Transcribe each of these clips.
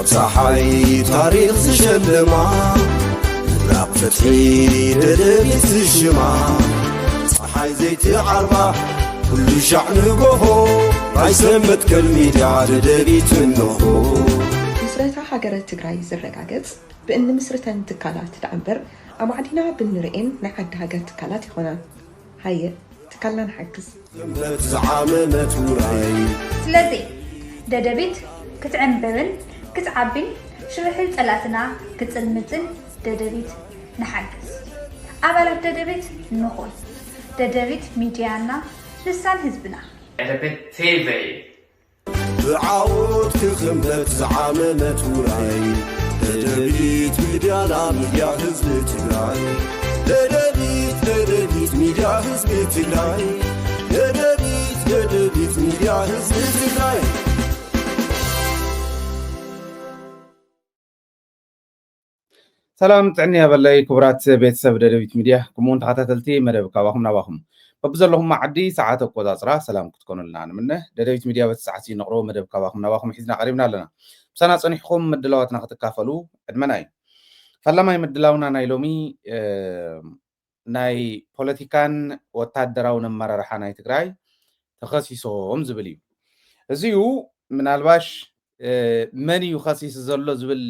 صحي تاريخ زشلما نبرق فتحي ددبيت الجمع صحي زيت عربة كل شعن قهو رايسمت كالميديا ددبيت النهو مسرتا حجرة تجراي زرقاقت بأن مسرتا تكالات دعنبر أما عدينا بالنرئين نعد هاجر تكالات يخونا هاي تكالنا نحجز زعامة وراي سلازي ددبيت كتعنبرن كتعبن شرحل ثلاثنا كتلمتن ددبيت نحجز أبلا ددبيت نقول ددبيت ميديانا لسان حزبنا ددبيت تيفي بعود كخمت زعامة وراي ددبيت ميديانا ميديا حزب تجراي ددبيت ميديا حزب تجراي ددبيت ميديا حزب تجراي سلام تعني هبلاي كبرات بيت سب ددبيت ميديا كمون تحتاتلتي مدب كواهم نواهم ببزلهم معدي ساعات وقوزاصرا سلام كتكونوا لنا منه ددبيت ميديا بتساعتي نقرو مدب كواهم نواهم حيزنا قريبنا لنا بسنا صنيحكم مدلواتنا كتكافلوا ادمناي فلما يمدلاونا نايلومي ناي بوليتيكان وتادراون مررحا ناي تግራይ ተኸሲሶም ዝብል እዩ እዚኡ ምናልባሽ መን እዩ ኸሲስ ዘሎ ዝብል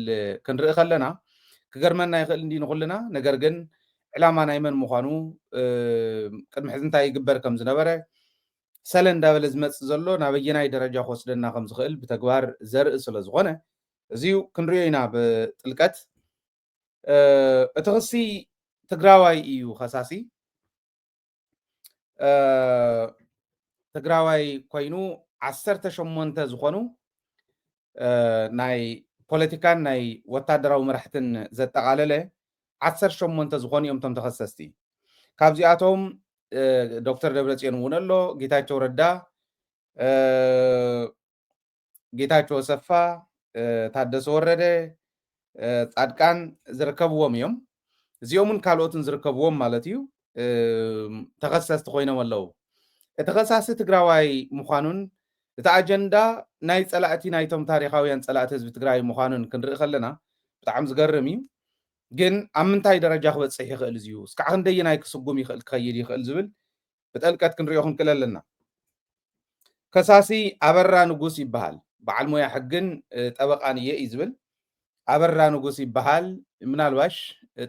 ክንርኢ ከለና ክገርመና ይኽእል እንዲ ንኹልና ነገር ግን ዕላማ ናይ መን ምዃኑ ቅድሚ ሕዚ እንታይ ይግበር ከም ዝነበረ ሰለ እንዳበለ ዝመፅእ ዘሎ ናበየናይ ደረጃ ክወስደና ከም ዝኽእል ብተግባር ዘርኢ ስለ ዝኾነ እዚኡ ክንሪኦ ኢና ብጥልቀት እቲ ክሲ ትግራዋይ እዩ ኸሳሲ ትግራዋይ ኮይኑ 18 ዝኾኑ ናይ ፖለቲካን ናይ ወታደራዊ መራሕትን ዘጠቃለለ 18 ዝኾኑ እዮም ቶም ተኸሰስቲ ካብዚኣቶም ዶክተር ደብረጽዮን እውን ኣሎ ጌታቸው ረዳ ጌታቸው አሰፋ ታደሰ ወረደ ጻድቃን ዝርከብዎም እዮም እዚኦምን ካልኦትን ዝርከብዎም ማለት እዩ ተኸሰስቲ ኮይኖም ኣለዉ እቲ ኸሳሲ ትግራዋይ ምዃኑን እቲ ኣጀንዳ ናይ ጸላእቲ ናይቶም ታሪኻውያን ጸላእቲ ህዝቢ ትግራይ ምዃኑን ክንርኢ ከለና ብጣዕሚ ዝገርም እዩ ግን ኣብ ምንታይ ደረጃ ክበፅሕ ይኽእል እዚዩ እስካዕ ክንደየናይ ክስጉም ይኽእል ክኸይድ ይኽእል ዝብል ብጠልቀት ክንሪኦ ክንክእል ኣለና ከሳሲ ኣበራ ንጉስ ይበሃል በዓል ሞያ ሕግን ጠበቃን እየ እዩ ዝብል ኣበራ ንጉስ ይበሃል ምናልባሽ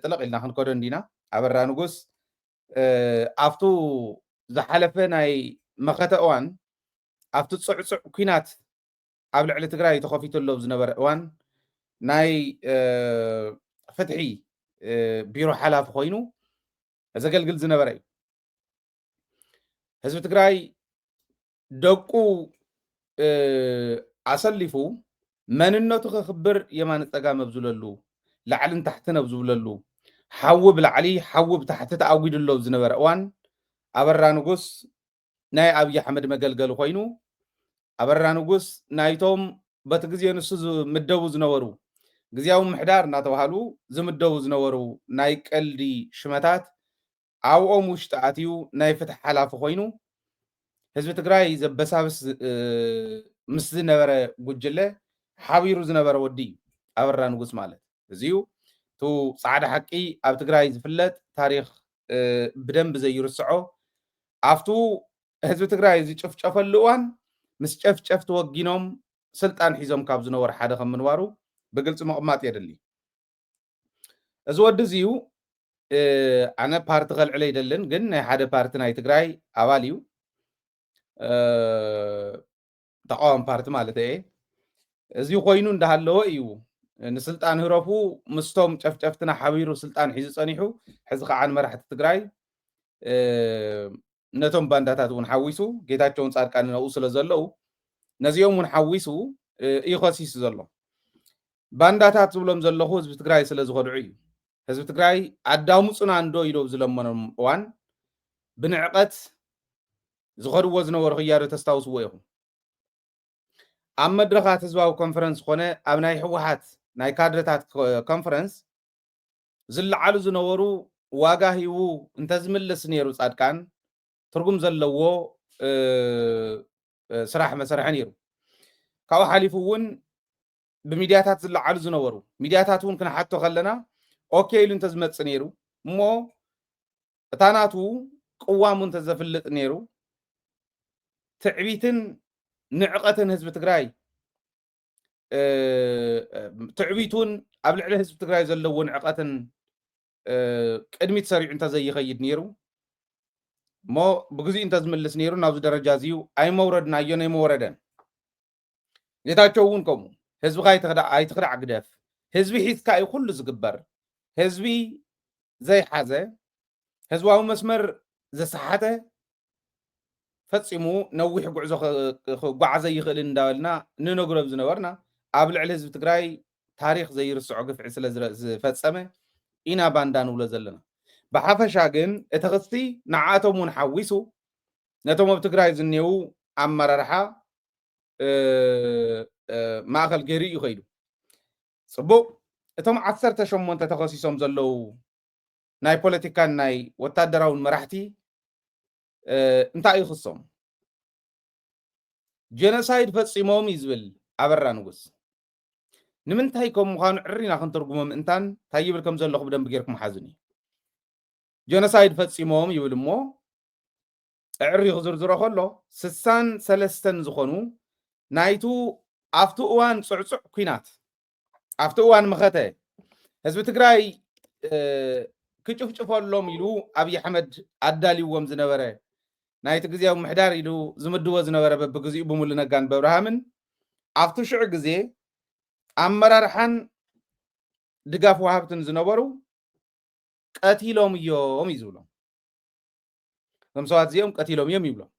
ጥልቕ ኢልና ክንከዶ እንዲና ኣበራ ንጉስ ኣፍቱ ዝሓለፈ ናይ መኸተ እዋን ኣብቲ ፅዕፅዕ ኩናት ኣብ ልዕሊ ትግራይ ተኸፊትሎ ዝነበረ እዋን ናይ ፍትሒ ቢሮ ሓላፊ ኮይኑ ዘገልግል ዝነበረ እዩ ህዝቢ ትግራይ ደቁ ኣሰሊፉ መንነቱ ክኽብር የማነ ፀጋም ኣብዝብለሉ ላዕልን ታሕትን ኣብዝብለሉ ሓዊ ብላዕሊ ሓዊ ብታሕቲ ተኣጉድሎ ዝነበረ እዋን ኣበራ ንጉስ ናይ ኣብይ ኣሕመድ መገልገሊ ኮይኑ ኣበራ ንጉስ ናይቶም በቲ ግዜ ንሱ ዝምደቡ ዝነበሩ ግዜያዊ ምሕዳር እናተባሃሉ ዝምደቡ ዝነበሩ ናይ ቀልዲ ሽመታት ኣብኦም ውሽጢ ኣትዩ ናይ ፍትሒ ሓላፊ ኮይኑ ህዝቢ ትግራይ ዘበሳብስ ምስ ዝነበረ ጉጅለ ሓቢሩ ዝነበረ ወዲ ኣበራ ንጉስ ማለት እዚዩ ቱ ጻዕዳ ሓቂ ኣብ ትግራይ ዝፍለጥ ታሪክ ብደንብ ዘይርስዖ ኣፍቱ ህዝቢ ትግራይ ዝጭፍጨፈሉ እዋን ምስ ጨፍጨፍ ተወጊኖም ስልጣን ሒዞም ካብ ዝነበሩ ሓደ ከም ምንባሩ ብግልፂ መቕማጥ የድሊ እዚ ወዲ እዚዩ ኣነ ፓርቲ ከልዕለ ይደልን ግን ናይ ሓደ ፓርቲ ናይ ትግራይ ኣባል እዩ ተቃዋሚ ፓርቲ ማለት እየ እዚ ኮይኑ እንዳሃለወ እዩ ንስልጣን ህረፉ ምስቶም ጨፍጨፍትና ሓቢሩ ስልጣን ሒዙ ፀኒሑ ሕዚ ከዓ ንመራሕቲ ትግራይ ነቶም ባንዳታት እውን ሓዊሱ ጌታቸውን ጻድቃን ነኡ ስለ ዘለዉ ነዚኦም እውን ሓዊሱ ይኸሲሱ ዘሎ ባንዳታት ዝብሎም ዘለኹ ህዝቢ ትግራይ ስለ ዝኸድዑ እዩ ህዝቢ ትግራይ ኣዳሙፁና እንዶ ኢሎ ዝለመኖም እዋን ብንዕቐት ዝኸድዎ ዝነበሩ ክያዶ ተስታውስዎ ኢኹም ኣብ መድረኻት ህዝባዊ ኮንፈረንስ ኮነ ኣብ ናይ ሕወሓት ናይ ካድረታት ኮንፈረንስ ዝለዓሉ ዝነበሩ ዋጋ ሂቡ እንተዝምልስ ነይሩ ጻድቃን ትርጉም ዘለዎ ስራሕ መሰርሐ ነይሩ ካብኡ ሓሊፉ እውን بميدياتات زلعلو زنورو ميدياتات ون كنا حتى خلنا اوكي لو انت زمص نيرو مو تاناتو قوام انت زفلط نيرو تعبيتن نعقتن حزب تግራይ تعبيتون ابلع له حزب تግራይ زلو نعقتن قدميت سريع انت زي يخيد نيرو مو بغزي انت زملس نيرو نابز درجه زيو اي موردنا ينه موردن يتاچون كوم حزب غاي تخدا اي تخدا عقدف حزب حيث كاي كل زغبر حزبي زي حازه حزباو مسمر زسحته فصيمو نوح غعزو غعزه يخل اندالنا ننغرب زنبرنا ابلع الحزب تግራይ تاريخ زي رسعو قفع سلا فصمه ኢና ባንዳን ብሎ ዘለና ብሓፈሻ ግን እቲ ክስቲ ንዓቶም እውን ሓዊሱ ነቶም ኣብ ትግራይ ዝኔው ኣመራርሓ ማእኸል ገይሩ እዩ ኸይዱ ፅቡቅ እቶም 18 ተኸሲሶም ዘለው ናይ ፖለቲካን ናይ ወታደራውን መራሕቲ እንታይ እዩ ክሶም ጀኖሳይድ ፈፂሞም እዩ ዝብል ኣበራ ንጉስ ንምንታይ ከም ምዃኑ ዕሪና ክንትርጉሞም እንታን እንታይ ይብል ከም ዘለኹ ብደንብ ጌርኩም ሓዝኒ ጀኖሳይድ ፈፂሞም ይብል እሞ ዕሪ ክዝርዝሮ ከሎ 63 ዝኾኑ ናይቱ ኣብቲ እዋን ፅዕፅዕ ኩናት ኣብቲ እዋን መኸተ ህዝቢ ትግራይ ክጭፍጭፈሎም ኢሉ ኣብይ ኣሕመድ ኣዳልይዎም ዝነበረ ናይቲ ግዜያዊ ምሕዳር ኢሉ ዝምድቦ ዝነበረ በብግዚኡ ብሙሉ ነጋን በብርሃምን ኣብቲ ሽዑ ግዜ ኣመራርሓን ድጋፍ ወሃብትን ዝነበሩ ቀቲሎም እዮም እዩ ዝብሎም ከም ሰባት እዚኦም ቀቲሎም እዮም ይብሎም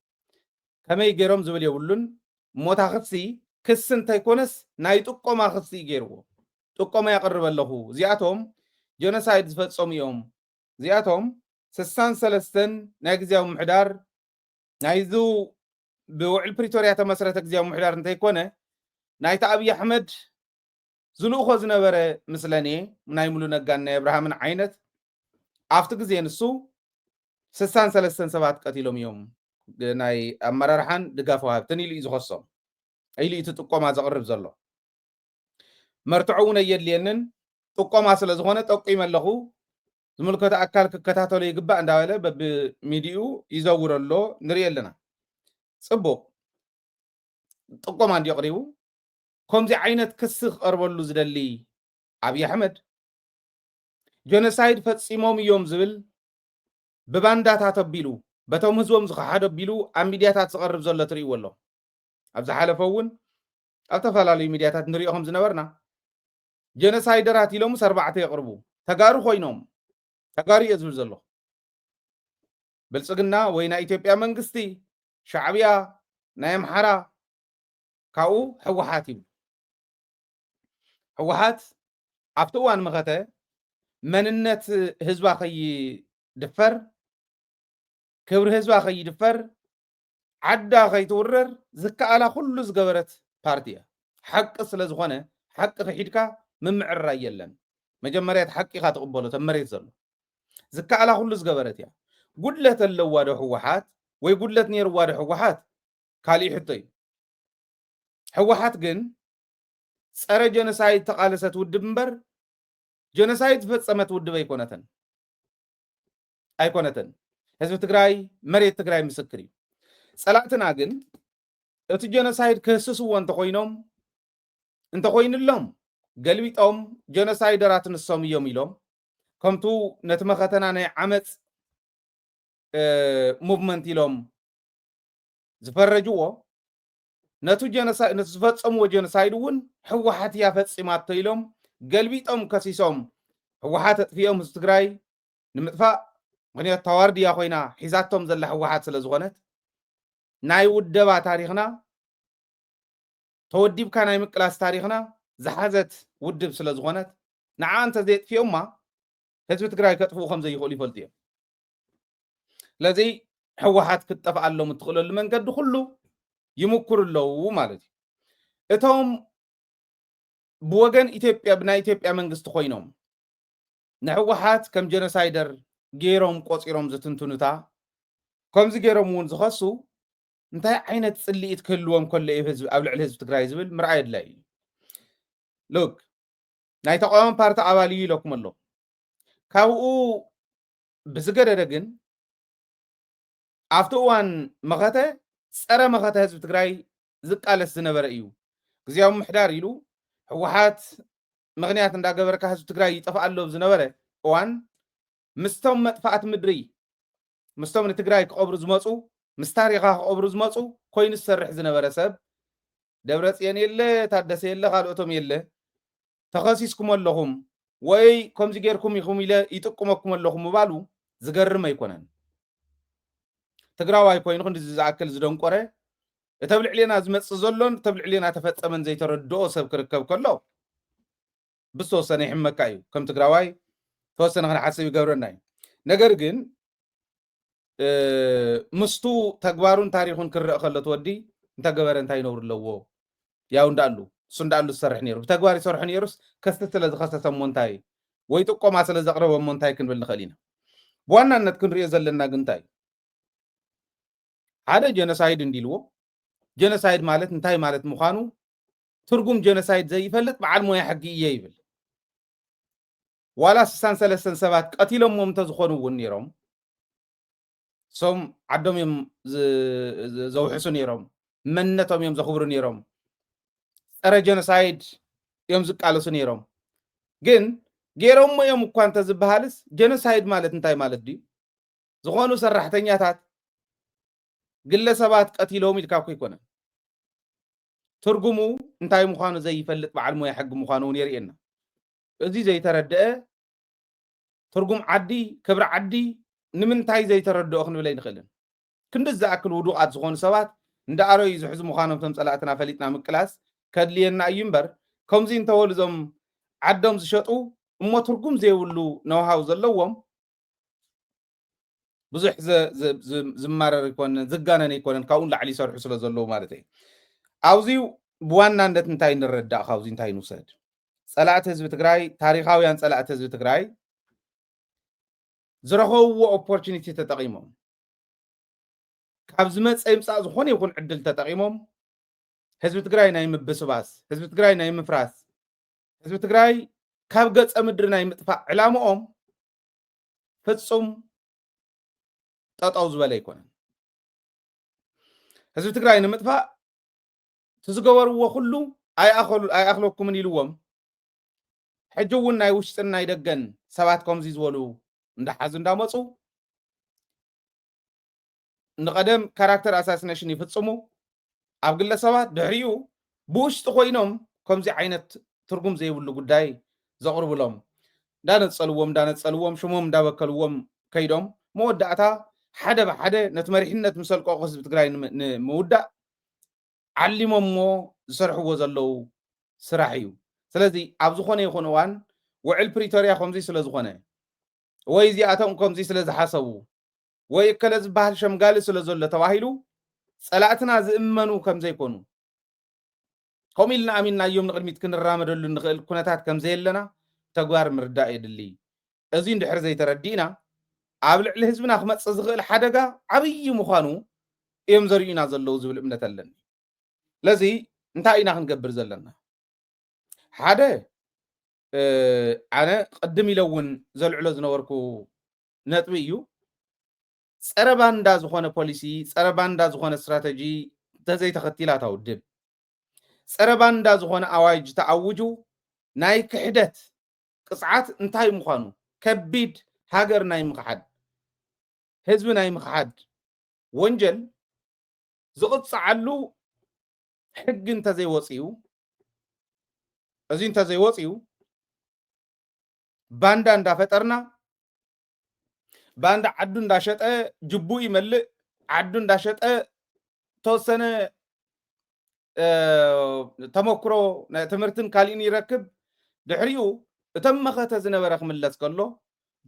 ከመይ ገይሮም ዝብል የብሉን ሞታ ክሲ ክስ እንተይኮነስ ናይ ጥቆማ ክሲ ገይርዎ ጥቆማ ያቀርብ ኣለኹ እዚኣቶም ጀኖሳይድ ዝፈፀሙ እዮም እዚኣቶም 63 ናይ ግዜያዊ ምሕዳር ናይዙ ብውዕል ፕሪቶሪያ ተመስረተ ግዜያዊ ምሕዳር እንተይኮነ ናይቲ ኣብይ ኣሕመድ ዝልእኾ ዝነበረ ምስለኔ ናይ ሙሉ ነጋን ናይ ኣብርሃምን ዓይነት ኣብቲ ግዜ ንሱ 63 ሰባት ቀቲሎም እዮም ናይ ኣመራርሓን ድጋፍ ወሃብትን ኢሉ እዩ ዝኸሶም ኢሉ እቲ ጥቆማ ዘቕርብ ዘሎ መርትዑ እውን ኣየድልየንን ጥቆማ ስለ ዝኾነ ጠቂም ኣለኹ ዝምልከቶ ኣካል ክከታተሎ ይግባእ እንዳበለ በብሚድኡ ይዘውር ኣሎ ንሪኢ ኣለና ፅቡቅ ጥቆማ እንዲ ኣቕሪቡ ከምዚ ዓይነት ክሲ ክቐርበሉ ዝደሊ ኣብይ ኣሕመድ ጀኖሳይድ ፈፂሞም እዮም ዝብል ብባንዳታት ኣቢሉ በቶም ህዝቦም ዝኸሓደ ኣቢሉ ኣብ ሚድያታት ዝቐርብ ዘሎ ትርእይዎ ኣሎ ኣብ ዝሓለፈ እውን ኣብ ተፈላለዩ ሚድያታት ንሪኦ ከም ዝነበርና ጀኖሳይደራት ኢሎም 4 የቕርቡ ተጋሩ ኮይኖም ተጋሩ እየ ዝብል ዘሎ ብልፅግና ወይ ናይ ኢትዮጵያ መንግስቲ ሻዕብያ ናይ ኣምሓራ ካብኡ ሕወሓት ይብሉ ሕወሓት ኣብቲ እዋን መኸተ መንነት ህዝባ ከይድፈር ክብሪ ህዝባ ከይድፈር ዓዳ ከይትውረር ዝከኣላ ኩሉ ዝገበረት ፓርቲ እያ ሓቂ ስለ ዝኾነ ሓቂ ክሒድካ ምምዕራይ የለን መጀመርያ እቲ ሓቂ ኢኻ ትቕበሎ ተብ መሬት ዘሎ ዝከኣላ ኩሉ ዝገበረት እያ ጉድለት ኣለዋ ዶ ሕወሓት ወይ ጉድለት ነይርዋ ዶ ሕወሓት ካሊእ ሕቶ እዩ ሕወሓት ግን ፀረ ጀኖሳይድ ተቃለሰት ውድብ እምበር ጀኖሳይድ ዝፈፀመት ውድብ ኣይኮነተን ህዝቢ ትግራይ መሬት ትግራይ ምስክር እዩ ፀላእትና ግን እቲ ጀኖሳይድ ክህስስዎ እንተኮይንሎም ገልቢጦም ጀኖሳይደራት ንሶም እዮም ኢሎም ከምቱ ነቲ መኸተና ናይ ዓመፅ ሙቭመንት ኢሎም ዝፈረጅዎ ነቱ ዝፈፀምዎ ጀኖሳይድ እውን ሕወሓት እያ ፈፂማቶ ኢሎም ገልቢጦም ከሲሶም ሕወሓት ኣጥፊኦም ህዝቢ ትግራይ ንምጥፋእ ምክንያቱ ተዋርድያ ኮይና ሒዛቶም ዘላ ሕወሓት ስለ ዝኾነት ናይ ውደባ ታሪክና ተወዲብካ ናይ ምቅላስ ታሪክና ዝሓዘት ውድብ ስለ ዝኾነት ንዓ እንተ ዘጥፊኦማ ህዝቢ ትግራይ ከጥፍኡ ከም ዘይኽእሉ ይፈልጡ እዮም ስለዚ ሕወሓት ክትጠፍኣሎም እትኽእለሉ መንገዲ ኩሉ ይምክሩ ኣለዉ ማለት እዩ እቶም ብወገን ኢትዮጵያ ብናይ ኢትዮጵያ መንግስቲ ኮይኖም ንሕወሓት ከም ጀኖሳይደር ገይሮም ቆፂሮም ዝትንትኑታ ከምዚ ገይሮም እውን ዝኸሱ እንታይ ዓይነት ፅልኢት ክህልዎም ከሎ እዩ ህዝቢ ኣብ ልዕሊ ህዝቢ ትግራይ ዝብል ምርኣይ ኣድላይ እዩ لوك ናይ ተቃዋሚ ፓርቲ ኣባል እዩ ኢለኩም ኣሎ ካብኡ ብዝገደደ ግን ኣብቲ እዋን መኸተ ፀረ መኸተ ህዝቢ ትግራይ ዝቃለስ ዝነበረ እዩ ግዜያዊ ምሕዳር ኢሉ ህወሓት ምክንያት እንዳገበረካ ህዝቢ ትግራይ ይጠፍእ ኣሎ ዝነበረ እዋን ምስቶም መጥፋእት ምድሪ ምስቶም ንትግራይ ክቀብሩ ዝመፁ ምስ ታሪኻ ክቀብሩ ዝመፁ ኮይኑ ዝሰርሕ ዝነበረ ሰብ ደብረፅዮን የለ ታደሰ የለ ካልኦቶም የለ ተኸሲስኩም ኣለኹም ወይ ከምዚ ጌርኩም ኢኹም ኢለ ይጥቁመኩም ኣለኹም ምባሉ ዝገርም ኣይኮነን ትግራዋይ ኮይኑ ክንዲ ዝኣክል ዝደንቆረ እተብልዕልና ዝመፅእ ዘሎን እተብልዕልና ተፈፀመን ዘይተረድኦ ሰብ ክርከብ ከሎ ብዝተወሰነ ይሕመካ እዩ ከም ትግራዋይ ተወሰነ ክንሓስብ ይገብረና እዩ ነገር ግን ምስቱ ተግባሩን ታሪኹን ክርአ ከሎ ትወዲ እንተገበረ እንታይ ይነብሩ ኣለዎ ያው እንዳሉ እሱ እንዳሉ ዝሰርሕ ነይሩ ብተግባር ይሰርሑ ነይሩስ ከስተ ስለ ዝኸሰተ እሞ እንታይ ወይ ጥቆማ ስለ ዘቕረበ እሞ እንታይ ክንብል ንኽእል ኢና ብዋናነት ክንሪኦ ዘለና ግን እንታይ ሓደ ጀኖሳይድ እንዲልዎ ጀኖሳይድ ማለት እንታይ ማለት ምዃኑ ትርጉም ጀኖሳይድ ዘይፈልጥ በዓል ሞያ ሕጊ እየ ይብል ዋላ 63 ሰባት ቀቲሎሞም እንተዝኾኑ እውን ነይሮም ሶም ዓዶም እዮም ዘውሕሱ ነይሮም መንነቶም እዮም ዘኽብሩ ነይሮም ፀረ ጀኖሳይድ እዮም ዝቃለሱ ነይሮም ግን ገይሮሞ እዮም እኳ እንተዝበሃልስ ጀኖሳይድ ማለት እንታይ ማለት ድዩ ዝኾኑ ሰራሕተኛታት ግለሰባት ቀቲሎም ኢልካ እኮ ይኮነን ትርጉሙ እንታይ ምዃኑ ዘይፈልጥ በዓል ሞያ ሕጊ ምዃኑ እውን የርእየና እዚ ዘይተረድአ ትርጉም ዓዲ ክብሪ ዓዲ ንምንታይ ዘይተረድኦ ክንብል ኣይንኽእልን ክንዲ ዝኣክል ውዱቃት ዝኾኑ ሰባት እንዳኣረዩ ዝሕዙ ምዃኖም ቶም ፀላእትና ፈሊጥና ምቅላስ ከድልየና እዩ እምበር ከምዚ እንተበሉ እዞም ዓዶም ዝሸጡ እሞ ትርጉም ዘይብሉ ነውሃው ዘለዎም ብዙሕ ዝማረር ይኮነን ዝጋነን ኣይኮነን ካብኡ ላዕሊ ይሰርሑ ስለ ዘለዉ ማለት እዩ ኣብዚኡ ብዋናነት እንታይ ንረዳእ ካብዚ እንታይ ንውሰድ ፀላእቲ ህዝቢ ትግራይ ታሪኻውያን ፀላእቲ ህዝቢ ትግራይ ዝረኸብዎ ኦፖርቹኒቲ ተጠቂሞም ካብ ዝመፀ ይምፃእ ዝኾነ ይኹን ዕድል ተጠቂሞም ህዝቢ ትግራይ ናይ ምብስባስ ህዝቢ ትግራይ ናይ ምፍራስ ህዝቢ ትግራይ ካብ ገፀ ምድሪ ናይ ምጥፋእ ዕላምኦም ፍፁም ጠጠው ዝበለ ኣይኮነን ህዝቢ ትግራይ ንምጥፋእ ትዝገበርዎ ኩሉ ኣይኣኽለኩምን ኢልዎም ሕጂ እውን ናይ ውሽጥን ናይ ደገን ሰባት ከምዚ ዝበሉ እንዳሓዙ እንዳመፁ ንቀደም ካራክተር ኣሳሲኔሽን ይፍፅሙ ኣብ ግለሰባት ድሕሪኡ ብውሽጢ ኮይኖም ከምዚ ዓይነት ትርጉም ዘይብሉ ጉዳይ ዘቕርብሎም እንዳነፀልዎም ሽሞም እንዳበከልዎም ከይዶም መወዳእታ ሓደ ብሓደ ነቲ መሪሕነት ምሰልቆ ህዝቢ ትግራይ ንምውዳእ ዓሊሞም ሞ ዝሰርሕዎ ዘለው ስራሕ እዩ ስለዚ ኣብ ዝኾነ ይኹን እዋን ውዕል ፕሪቶርያ ከምዚ ስለ ዝኾነ ወይ እዚኣቶም ከምዚ ስለ ዝሓሰቡ ወይ እከለ ዝበሃል ሸምጋሊ ስለ ዘሎ ተባሂሉ ፀላእትና ዝእመኑ ከም ዘይኮኑ ከምኡ ኢልና ኣሚንናዮም ንቅድሚት ክንራመደሉ ንኽእል ኩነታት ከም ዘየለና ተግባር ምርዳእ የድሊ እዚ እንድሕር ዘይተረዲእና ኣብ ልዕሊ ህዝብና ክመፅእ ዝኽእል ሓደጋ ዓብይ ምዃኑ እዮም ዘርእዩና ዘለው ዝብል እምነት ኣለኒ ለዚ እንታይ ኢና ክንገብር ዘለና ሓደ ኣነ ቅድም ኢለ እውን ዘልዕሎ ዝነበርኩ ነጥቢ እዩ ፀረ ባንዳ ዝኾነ ፖሊሲ ፀረ ባንዳ ዝኾነ ስትራቴጂ ተዘይተኸቲላ ተውድብ ፀረ ባንዳ ዝኾነ ኣዋጅ ተኣውጁ ናይ ክሕደት ቅፅዓት እንታይ ምዃኑ ከቢድ ሃገር ናይ ምክሓድ ህዝቢ ናይ ምክሓድ ወንጀል ዝቕፅዓሉ ሕጊ እንተዘይወፅዩ እዚ እንተዘይወፅዩ ባንዳ እንዳፈጠርና ባንዳ ዓዱ እንዳሸጠ ጅቡ ይመልእ ዓዱ እንዳሸጠ ተወሰነ ተመክሮ ትምህርትን ካልእን ይረክብ ድሕሪኡ እቶም መኸተ ዝነበረ ክምለስ ከሎ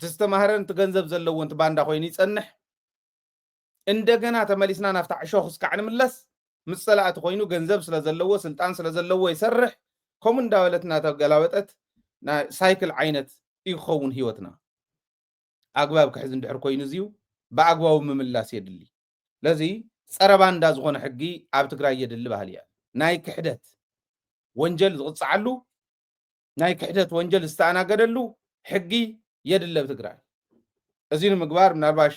ዝተማሃረን ገንዘብ ዘለዎን ባንዳ ኮይኑ ይፀንሕ እንደገና ተመሊስና ናፍታ ዕሾኽ እስካዕ ንምለስ ምስ ፀላእቲ ኮይኑ ገንዘብ ስለ ዘለዎ ስልጣን ስለ ዘለዎ ይሰርሕ ከምኡ እንዳበለትና ተገላበጠት ሳይክል ዓይነት ይኸውን ሂወትና ኣግባብ ክሕዝ እንድሕር ኮይኑ እዚዩ ብኣግባቡ ምምላስ የድሊ ለዚ ፀረ ባንዳ ዝኾነ ሕጊ ኣብ ትግራይ የድሊ ባህል እያ ናይ ክሕደት ወንጀል ዝቕፅዓሉ ናይ ክሕደት ወንጀል ዝተኣናገደሉ ሕጊ የድለብ ትግራይ እዚ ንምግባር ምናልባሽ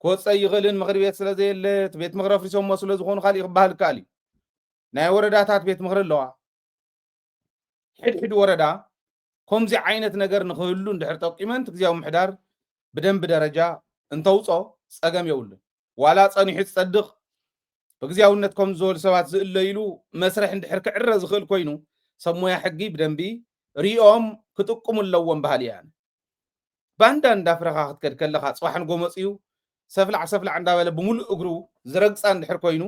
ክወፀ ይኽእልን ምክሪ ቤት ስለ ዘየለ ቤት ምክሪ ኣፍሪሶሞ ስለ ዝኾኑ ካሊእ ክበሃል ይከኣል እዩ ናይ ወረዳታት ቤት ምክሪ ኣለዋ ሕድሕድ ወረዳ ከምዚ ዓይነት ነገር ንክህሉ እንድሕር ጠቂመን ግዝያዊ ምሕዳር ብደንብ ደረጃ እንተውፆ ፀገም የብሉን ዋላ ፀኒሑ ዝፀድቕ ብግዝያውነት ከም ዝበሉ ሰባት ዝእለ ኢሉ መስርሕ እንድሕር ክዕረ ዝኽእል ኮይኑ ሰብ ሞያ ሕጊ ብደንቢ ሪኦም ክጥቅሙ ኣለዎም ባህል እያ ባንዳ እንዳፍረኻ ክትከድ ከለኻ ፅባሕ ንጎ መፅኡ ሰፍላዕ እንዳበለ ብምሉእ እግሩ ዝረግፃ እንድሕር ኮይኑ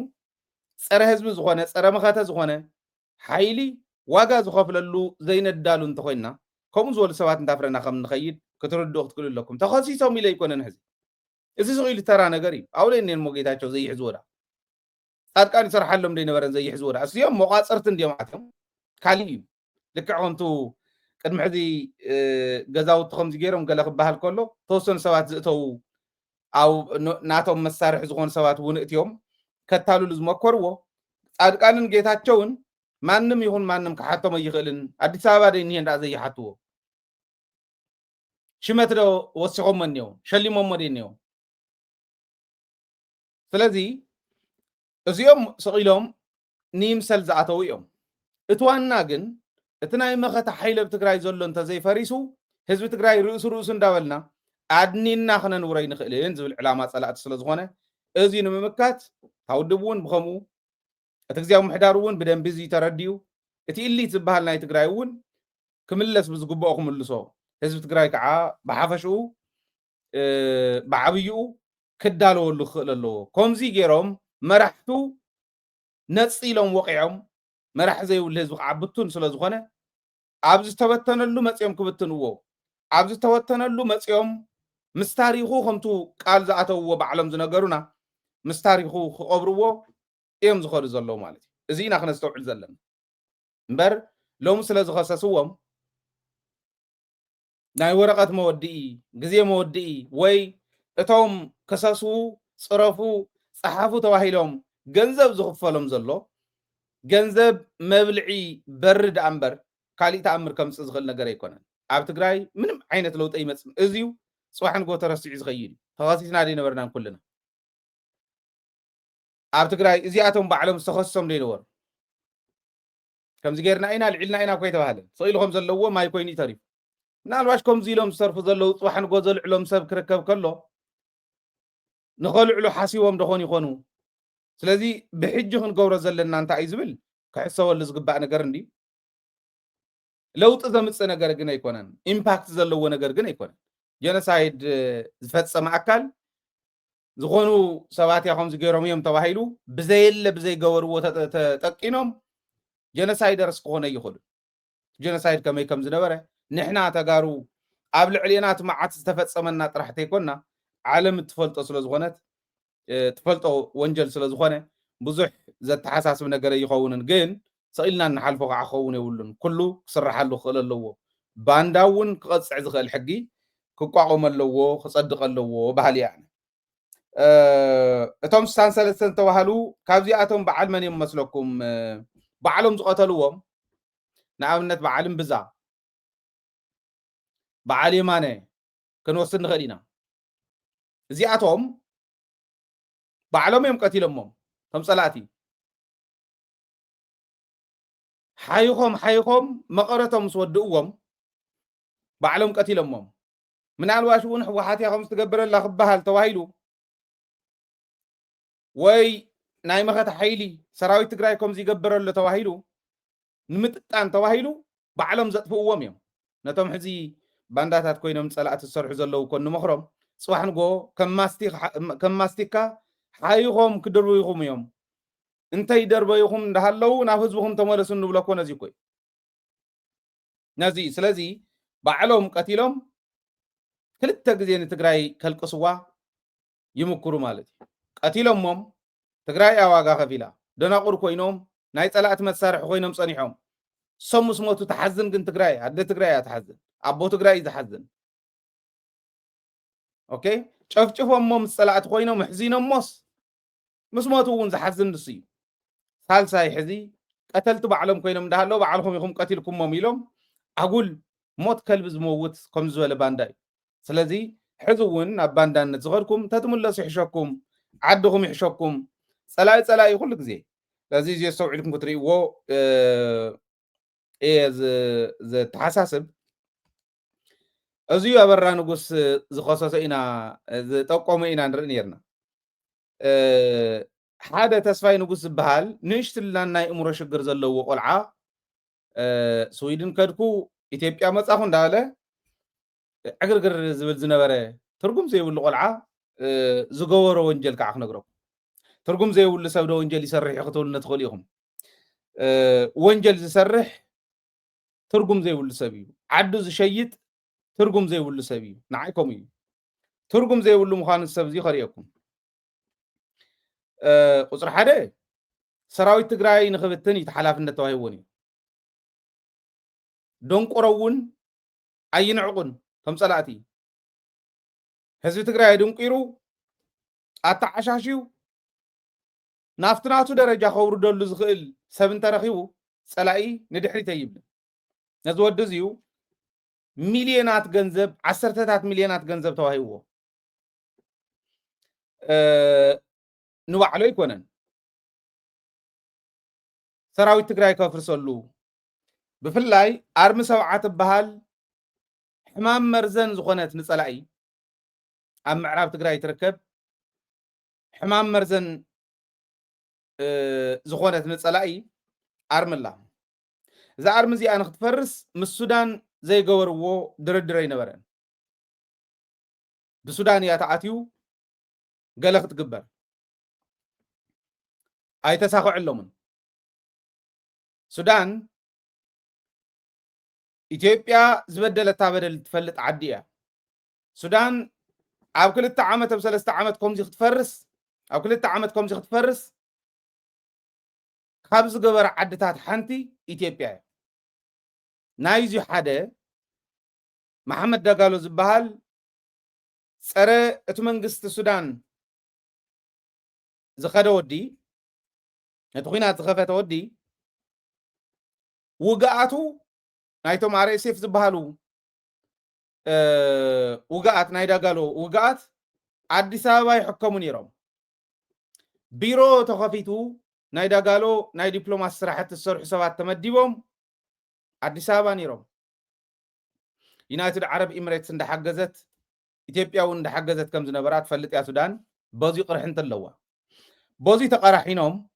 ፀረ ህዝቢ ዝኾነ ፀረ መኸተ ዝኾነ ሓይሊ ዋጋ ዝኸፍለሉ ዘይነዳሉ እንተኮይንና ከምኡ ዝበሉ ሰባት እንዳፍረና ከም ንኸይድ ክትርድኡ ክትክእሉ ኣለኩም ተኸሲሶም ኢለ ይኮነን ሕዚ እዚ ስቕኢሉ ተራ ነገር እዩ ኣውለየን ሞ ጌታቸው ዘይሕዝ ወዳ ጻድቃን ይሰርሓሎም ደይነበረን ዘይሕዝ ወዳ እዚኦም መቋፀርቲ እንዲኦም ኣትዮም ካሊእ እዩ ልክዕ ከምቱ ቅድሚ ሕዚ ገዛውቲ ከምዚ ገይሮም ገለ ክበሃል ከሎ ተወሰኑ ሰባት ዝእተው ኣብ ናቶም መሳርሒ ዝኾኑ ሰባት እውን እትዮም ከታልሉ ዝመከርዎ ጻድቃንን ጌታቸውን ማንም ይኹን ማንም ክሓቶም ኣይኽእልን ኣዲስ ኣበባ ደይኒሄ እንዳ ዘይሓትዎ ሽመት ዶ ወሲኾሞ እኒአው ሸሊሞሞ ደይኒአው ስለዚ እዚኦም ስቕኢሎም ንምሰል ዝኣተው እዮም እቲ ዋና ግን እቲ ናይ መኸታ ሓይሊ ኣብ ትግራይ ዘሎ እንተዘይፈሪሱ ህዝቢ ትግራይ ርእሱ እንዳበልና ኣድኒና ክነንብሮ ይንኽእልን ዝብል ዕላማ ፀላእቲ ስለ ዝኾነ እዚ ንምምካት ታውድብ እውን ብከምኡ እቲ ግዝያዊ ምሕዳር እውን ብደንቢ እዚ ተረዲዩ እቲ ኢሊት ዝበሃል ናይ ትግራይ እውን ክምለስ ብዝግብኦ ክምልሶ ህዝቢ ትግራይ ከዓ ብሓፈሽኡ ብዓብይኡ ክዳለወሉ ክኽእል ኣለዎ ከምዚ ገይሮም መራሕቱ ነፂሎም ወቂዖም መራሒ ዘይብሉ ህዝቢ ከዓ ብቱን ስለ ዝኾነ ኣብዚ ዝተበተነሉ መፂኦም ክብትንዎ ኣብዚ ዝተበተነሉ መፂኦም ምስ ታሪኹ ከምቱ ቃል ዝኣተውዎ ባዕሎም ዝነገሩና ምስ ታሪኹ ክቐብርዎ እዮም ዝኸዱ ዘለዉ ማለት እዩ እዚ ኢና ክነስተውዕል ዘለና እምበር ሎሚ ስለ ዝኸሰስዎም ናይ ወረቐት መወዲኢ ግዜ መወዲኢ ወይ እቶም ከሰሱ ፅረፉ ፀሓፉ ተባሂሎም ገንዘብ ዝኽፈሎም ዘሎ ገንዘብ መብልዒ በሪ ዳ እምበር ካሊእ ተኣምር ከምፅእ ዝኽእል ነገር ኣይኮነን ኣብ ትግራይ ምንም ዓይነት ለውጢ ይመፅእ እዚዩ ፅባሕ ንጎ ተረሲዑ ዝኸይድ ተኸሲስና ደይነበርናን ኩልና ኣብ ትግራይ እዚኣቶም ባዕሎም ዝተኸሲሶም ደይነበሩ ከምዚ ጌርና ኢና ልዒልና ኢና ኮይ ተባሃለ ስኢሉ ከም ዘለዎ ማይ ኮይኑ ተሪፉ ምናልባሽ ከምዚ ኢሎም ዝሰርፉ ዘለው ፅባሕ ንጎ ዘልዕሎም ሰብ ክርከብ ከሎ ንኸልዕሉ ሓሲቦም ደኾን ይኾኑ ስለዚ ብሕጂ ክንገብሮ ዘለና እንታይ እዩ ዝብል ክሕሰበሉ ዝግባእ ነገር እንዲ ለውጢ ዘምፅእ ነገር ግን ኣይኮነን ኢምፓክት ዘለዎ ነገር ግን ኣይኮነን ጀኖሳይድ ዝፈፀመ ኣካል ዝኾኑ ሰባት ያ ከምዚ ገይሮም እዮም ተባሂሉ ብዘየለ ብዘይገበርዎ ተጠቂኖም ጀኖሳይደርስ ክኾነ ይኽእሉ ጀኖሳይድ ከመይ ከም ዝነበረ ንሕና ተጋሩ ኣብ ልዕሊና እቲ መዓት ዝተፈፀመና ጥራሕ ተይኮንና ዓለም እትፈልጦ ስለ ዝኾነት ትፈልጦ ወንጀል ስለ ዝኾነ ብዙሕ ዘተሓሳስብ ነገር ይኸውንን ግን ስኢልና ንሓልፎ ከዓ ክኸውን የብሉን ኩሉ ክስራሓሉ ክኽእል ኣለዎ ባንዳ እውን ክቐፅዕ ዝኽእል ሕጊ ክቋቆም ኣለዎ ክፀድቕ ኣለዎ ባህል እያ እቶም 63 ተባሃሉ ካብዚኣቶም በዓል መን እዮም መስለኩም ባዕሎም ዝቐተልዎም ንኣብነት በዓል እምብዛ በዓል የማነ ክንወስድ ንኽእል ኢና እዚኣቶም ባዕሎም እዮም ቀቲሎሞም ከም ፀላእቲ ሓይኾም መቐረቶም ምስ ወድእዎም ባዕሎም ቀቲሎሞም ምናልባሽ እውን ሕወሓት እያ ከም ዝትገብረላ ክበሃል ተባሂሉ ወይ ናይ መኸታ ሓይሊ ሰራዊት ትግራይ ከምዚ ይገብረሎ ተባሂሉ ንምጥጣን ተባሂሉ ባዕሎም ዘጥፍእዎም እዮም ነቶም ሕዚ ባንዳታት ኮይኖም ፀላእቲ ዝሰርሑ ዘለው ኮን ንምኽሮም ፅባሕ ንጎ ከም ማስቲካ ሓይኾም ክድርበይኹም እዮም እንታይ ደርበይኹም እንዳሃለው ናብ ህዝብኹም ተመለሱ ንብሎ ኮነ እዚ ኮይ ነዚ ስለዚ ባዕሎም ቀቲሎም ክልተ ግዜ ንትግራይ ከልቅስዋ ይምክሩ ማለት እዩ ቀቲሎሞም ትግራይ ኣዋጋ ከፊላ ደናቁር ኮይኖም ናይ ፀላእቲ መሳርሒ ኮይኖም ፀኒሖም ሰሙ ስሞቱ ተሓዝን ግን ትግራይ ኣደ ትግራይ እያ ተሓዝን ኣቦ ትግራይ እዩ ዝሓዝን ኦኬ ጨፍጭፎሞ ምስ ፀላእቲ ኮይኖም ሕዚኖሞስ ምስ ሞቱ እውን ዝሓዝን ንሱ እዩ ሳልሳይ ሕዚ ቀተልቲ ባዕሎም ኮይኖም እንዳሃለው ባዕልኩም ኢኹም ቀቲልኩሞም ኢሎም عقول موت كلب زموت كم زول بانداي سلازي حزون أباندان نتزغركم تتملص يحشوكم عدهم يحشوكم سلاي يقول لك زي لازي زي يستوعب لكم كتري و إيه ز تحساسب أزيو أبرا نقص زخصص إنا تقوم إنا نرنيرنا حدا تسفاي نقص بحال نشت لنا إمور شجر زلوا وقلعة سويدن كدكو إثيوبيا مصاحون داله عقرقر زبل زنبره ترجم زي ولا قلعة زجور وانجل كعخ نقرب ترجم زي ولا سودا وانجل يسرح يقتل ندخليهم وانجل يسرح ترجم زي ولا سبيو عدو شيء ترجم زي ولا سبيو نعيكم يو ترجم زي ولا مخان السبزي خريكم قصر حدا سراوي تجراي نخبتني تحلاف النتوهي وني دون قرون أين عقن كم صلاتي هزي تجراي دون قيرو أتعشاشيو نافتناتو درجة خور دول زغل سبن ترخيو صلاي ندحري تيب نزود دزيو مليونات جنزب عشرات مليونات جنزب توهيو نوعلو يكونن سراوي تجراي كفر صلو بفلاي أرم سبعة بهال حمام مرزن زخونت نصلاي أم معراب تجراي تركب حمام مرزن زخونت نصلاي أرم الله إذا أرم زي أنا ختفرس من السودان زي جورو دري نبرن بالسودان ياتعاتيو قالك تقبل أي تساقع اللومن سودان إثيوبيا زبدل تابدل تفلت عدية سودان أو كل التعامت بسلسة عامت كم زي ختفرس أو كل التعامت كم زي ختفرس خبز جبر عدتات حنتي إثيوبيا نايزي حدا محمد دقالو زبهال سره اتمنجست السودان زخده ودي نتخينات زخفت ودي وقعتو نايتو ماري سيف زبهالو وقعت نايدا قالو وقعت عدي سابا يحكمون يروم بيرو تخفيتو نايدا قالو ناي دبلومات سراحة السرح سوات تمديبهم عدي سابا نيروم يونايتد عرب إماراتس اند حجزت إثيوبيا وند حجزت كم زنبرات فلت يا سودان بوزي قرحنت اللوا بوزي تقرحينهم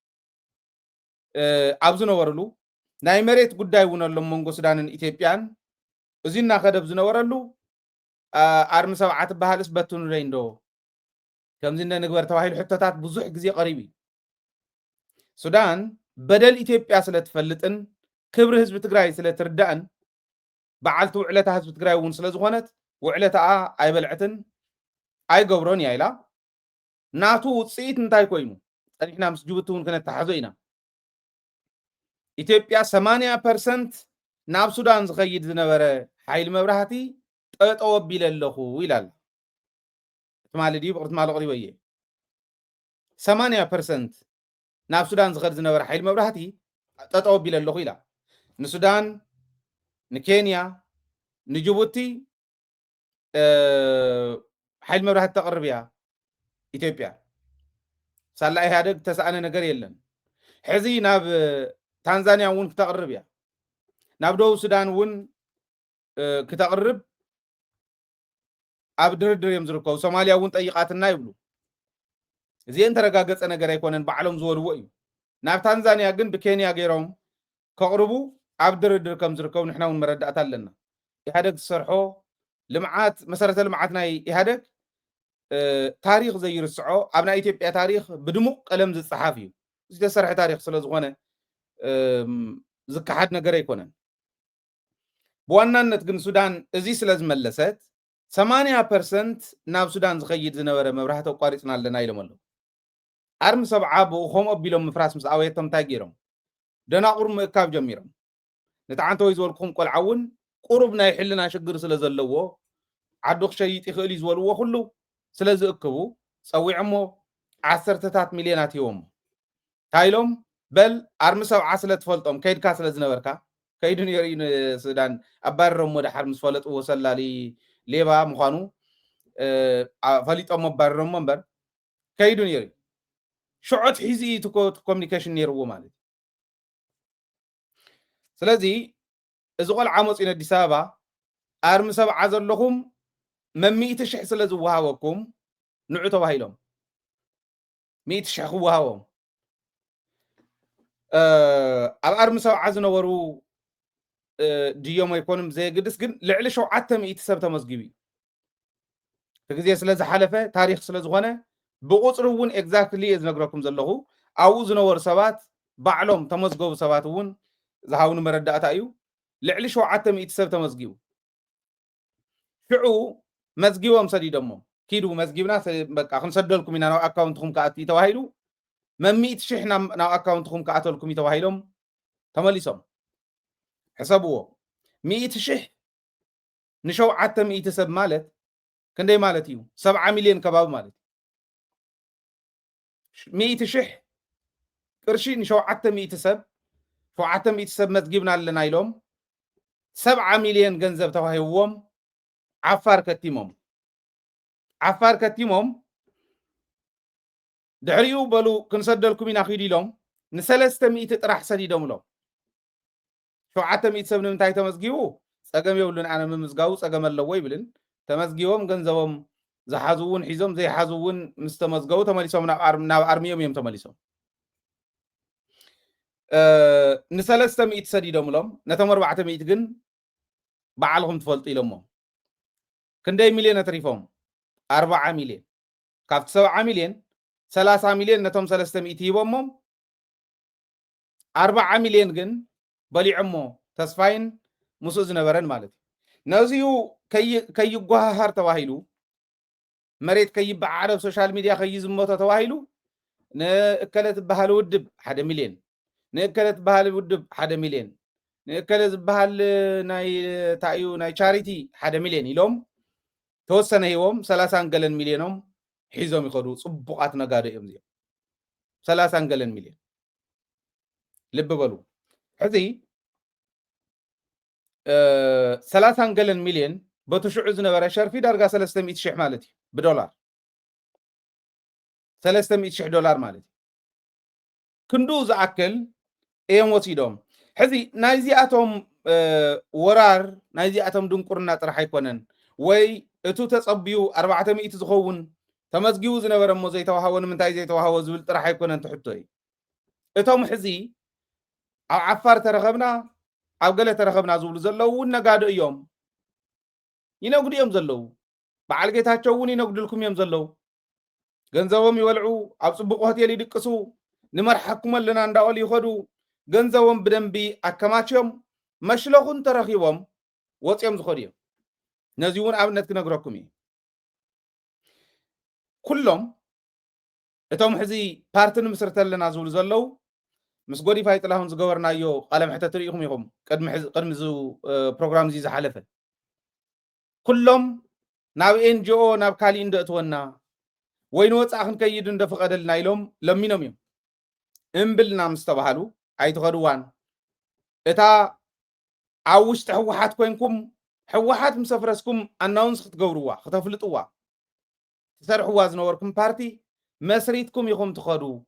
أبزنا ورلو ناي مريت قداي ونلهم منغو سودان إثيوبيان وزينا خدب زنا ورلو أرم سبعات بهالس بتون ريندو كم زنا نقبر تواهيل حتتات بزوح جزي قريبي سودان بدل إثيوبيا سلت فلتن كبر حزب تግራይ ስለ ትርዳእን በዓልቱ ውዕለታ ህዝቢ ትግራይ እውን ስለ ዝኾነት ውዕለታኣ ኣይበልዕትን ኣይገብሮን እያ ኢላ ናቱ ውፅኢት እንታይ ኮይኑ ፀኒሕና ምስ ጅቡቲ እውን ክነተሓዞ ኢና ኢትዮጵያ 80% ናብ ሱዳን ዝኸይድ ዝነበረ ሓይሊ መብራህቲ ጠጠው ኣቢለ ኣለኹ ኢላላ ትማሊ ዲ ብቕርት ማለ ቅሪበ እየ 80% ናብ ሱዳን ዝኸድ ዝነበረ ሓይሊ መብራህቲ ጠጠው ኣቢለ ኣለኹ ኢላ نسودان نكينيا نجيبوتي حيل ما راح تقرب يا إثيوبيا صار لها هذا تسألنا نجار يلن حزي ناب تنزانيا ون كتقرب يا ناب دو السودان ون كتقرب أبدر در يمزركوا سوماليا ون طريقاتنا يبلو زين ترجعت أنا جري كونن بعلم زور وعي ناب تنزانيا جن بكينيا غيرهم كقربو عبدر در كم زركوا نحنا ونمردات لنا يهدك صرحو لمعات مسارة لمعاتنا يهدك تاريخ زي رسعو أبناء إثيوبيا تاريخ بدموق قلم زي الصحافي زي صرح تاريخ سلازغونه زكا حدنا قري يكونن بوانا نتقن سودان ازي سلاز ملست 80% ناب سودان زخيد زنورة مبراحة وقاريتنا لنا يلملو أرم سبعة بوخوم أبيلهم مفراس مساويتهم تاقيرهم دناقر مكاب جميرهم نتعنتو يزولكم قل عون قربنا يحلنا شجر سلازلوه عدوخ شيء يخلي يزولوه كله سلاز اكبو سوي عمو 10 مليونات يوم هايلوم بل أرم سبعة سلة فلتهم كيد كاسل زنوركا كيدون يرين السودان أبرم مدحر مسفلت وصل لي ليبا مخانو فليت أم أبرم منبر كيدون يرين شعت حزي تكو كوميونيكيشن يرو مالي سلازي إذا قال عامس إن الدسابة أرم سبع عزل لهم مميت شح سلازو وهاوكم نعتوا وهايلهم ميت شح وهاوهم أرم سبع عزل نورو ديوم يكونم زي قدس جن لعل شو عتم يتسبت مزجبي فكذا سلاز حلفة تاريخ سلاز غنى بقصرون exactly إذا نقرأكم زلهم أو زنور سبات بعلم تمزجوا سباتون زهاون مردات أيو لعل شو عتم يتسبت مزجيو شعو مزجيو مسدي دمهم كيدو مزجيبنا بقى خن سدلكم من أنا أكاونتكم كأتي تواهيلو مميت شحنا نا أكاونتكم كأتلكم تواهيلهم تمليسهم حسابوه 100 شح نشو عتم يتسب مالت كندي مالتيو 7 مليون كباب مالت 100 شح قرشي نشو عتم يتسب شو عتم يتسب مزجيبنا لنا يلوم 7 مليون جنزب تواهيوهم عفار كتيمهم دعريو بلو كنسدلكم من أخيدي لهم نسلسته 100 طرح سديدهم لهم شو عتم يتسب نمتاي تمزجيو سقم يقولون أنا ممزجاو سقم اللوي بلن تمزجيوهم جنزبهم زحزون حزم زي حزون مستمزجاو تمليسهم نا أرميهم يوم تمليسهم نسلسته 100 سديدهم لهم نتمر 400 جن بعلهم تفلت لهم كندي مليون تريفهم 4 مليون كافت 7 مليون 30 مليون نتم 300 يبومهم 4 مليون جن بليعمو تسفاين مسوز نبرن مالتي نازيو كي يقوها هار تواهيلو مريت كي بعرب سوشال ميديا كي يزموتا تواهيلو نأكلت بحال ودب 1 مليون نأكلت بحال ودب 1 مليون نأكلت بحال ناي تايو ناي چاريتي 1 مليون يلوم توسن هيوم 30 جلن مليونهم حيزوم يخدو صبقات نغاد يمزي 30 جلن مليون لب بلو حزي 30 جلن مليون بتشعو زنبره شرفي دارغا 300 شح مالتي بدولار 300 شح دولار مالتي كندو زاكل ايم وسيدوم حزي نايزي اتوم ورار نايزي اتوم دنقرنا طرح يكونن وي اتو تصبيو 400 زخون تمزجيو زنبره مو زي توهاون منتاي زي توهاو زبل طرح يكونن تحطوي اتوم حزي عفار ترغبنا أو قال ترخبنا زول زلوا ونقادوا يوم ينقد يوم زلوا بعلقة هاتشون ينقد لكم يوم زلوا جنزوهم يولعوا أو صبقوا هتي اللي دقسوا نمر حكم لنا نداول يخدوا جنزوهم بدنبي أكماتهم مشلخون ترخيهم وطيم زخديهم نزيون أبنت كنقرأكمي كلهم اتوم حزي بارتن مسرتل لنا زول زلوا مس غودي فايت لهم زغورنا يو قلم حتى تريهم يهم قدم زو بروجرام زي زحلفه كلهم ناب ان جي او ناب كالي اندتونا وين وصاخن كيد اندفقدلنا يلوم لمينم يم امبلنا مستبحالو ايتخدوان اتا عوشت حوحات كوينكم حوحات مسفرسكم اناونس تغوروا ختفلطوا تسرحوا زنوركم بارتي مسريتكم يخم تخدو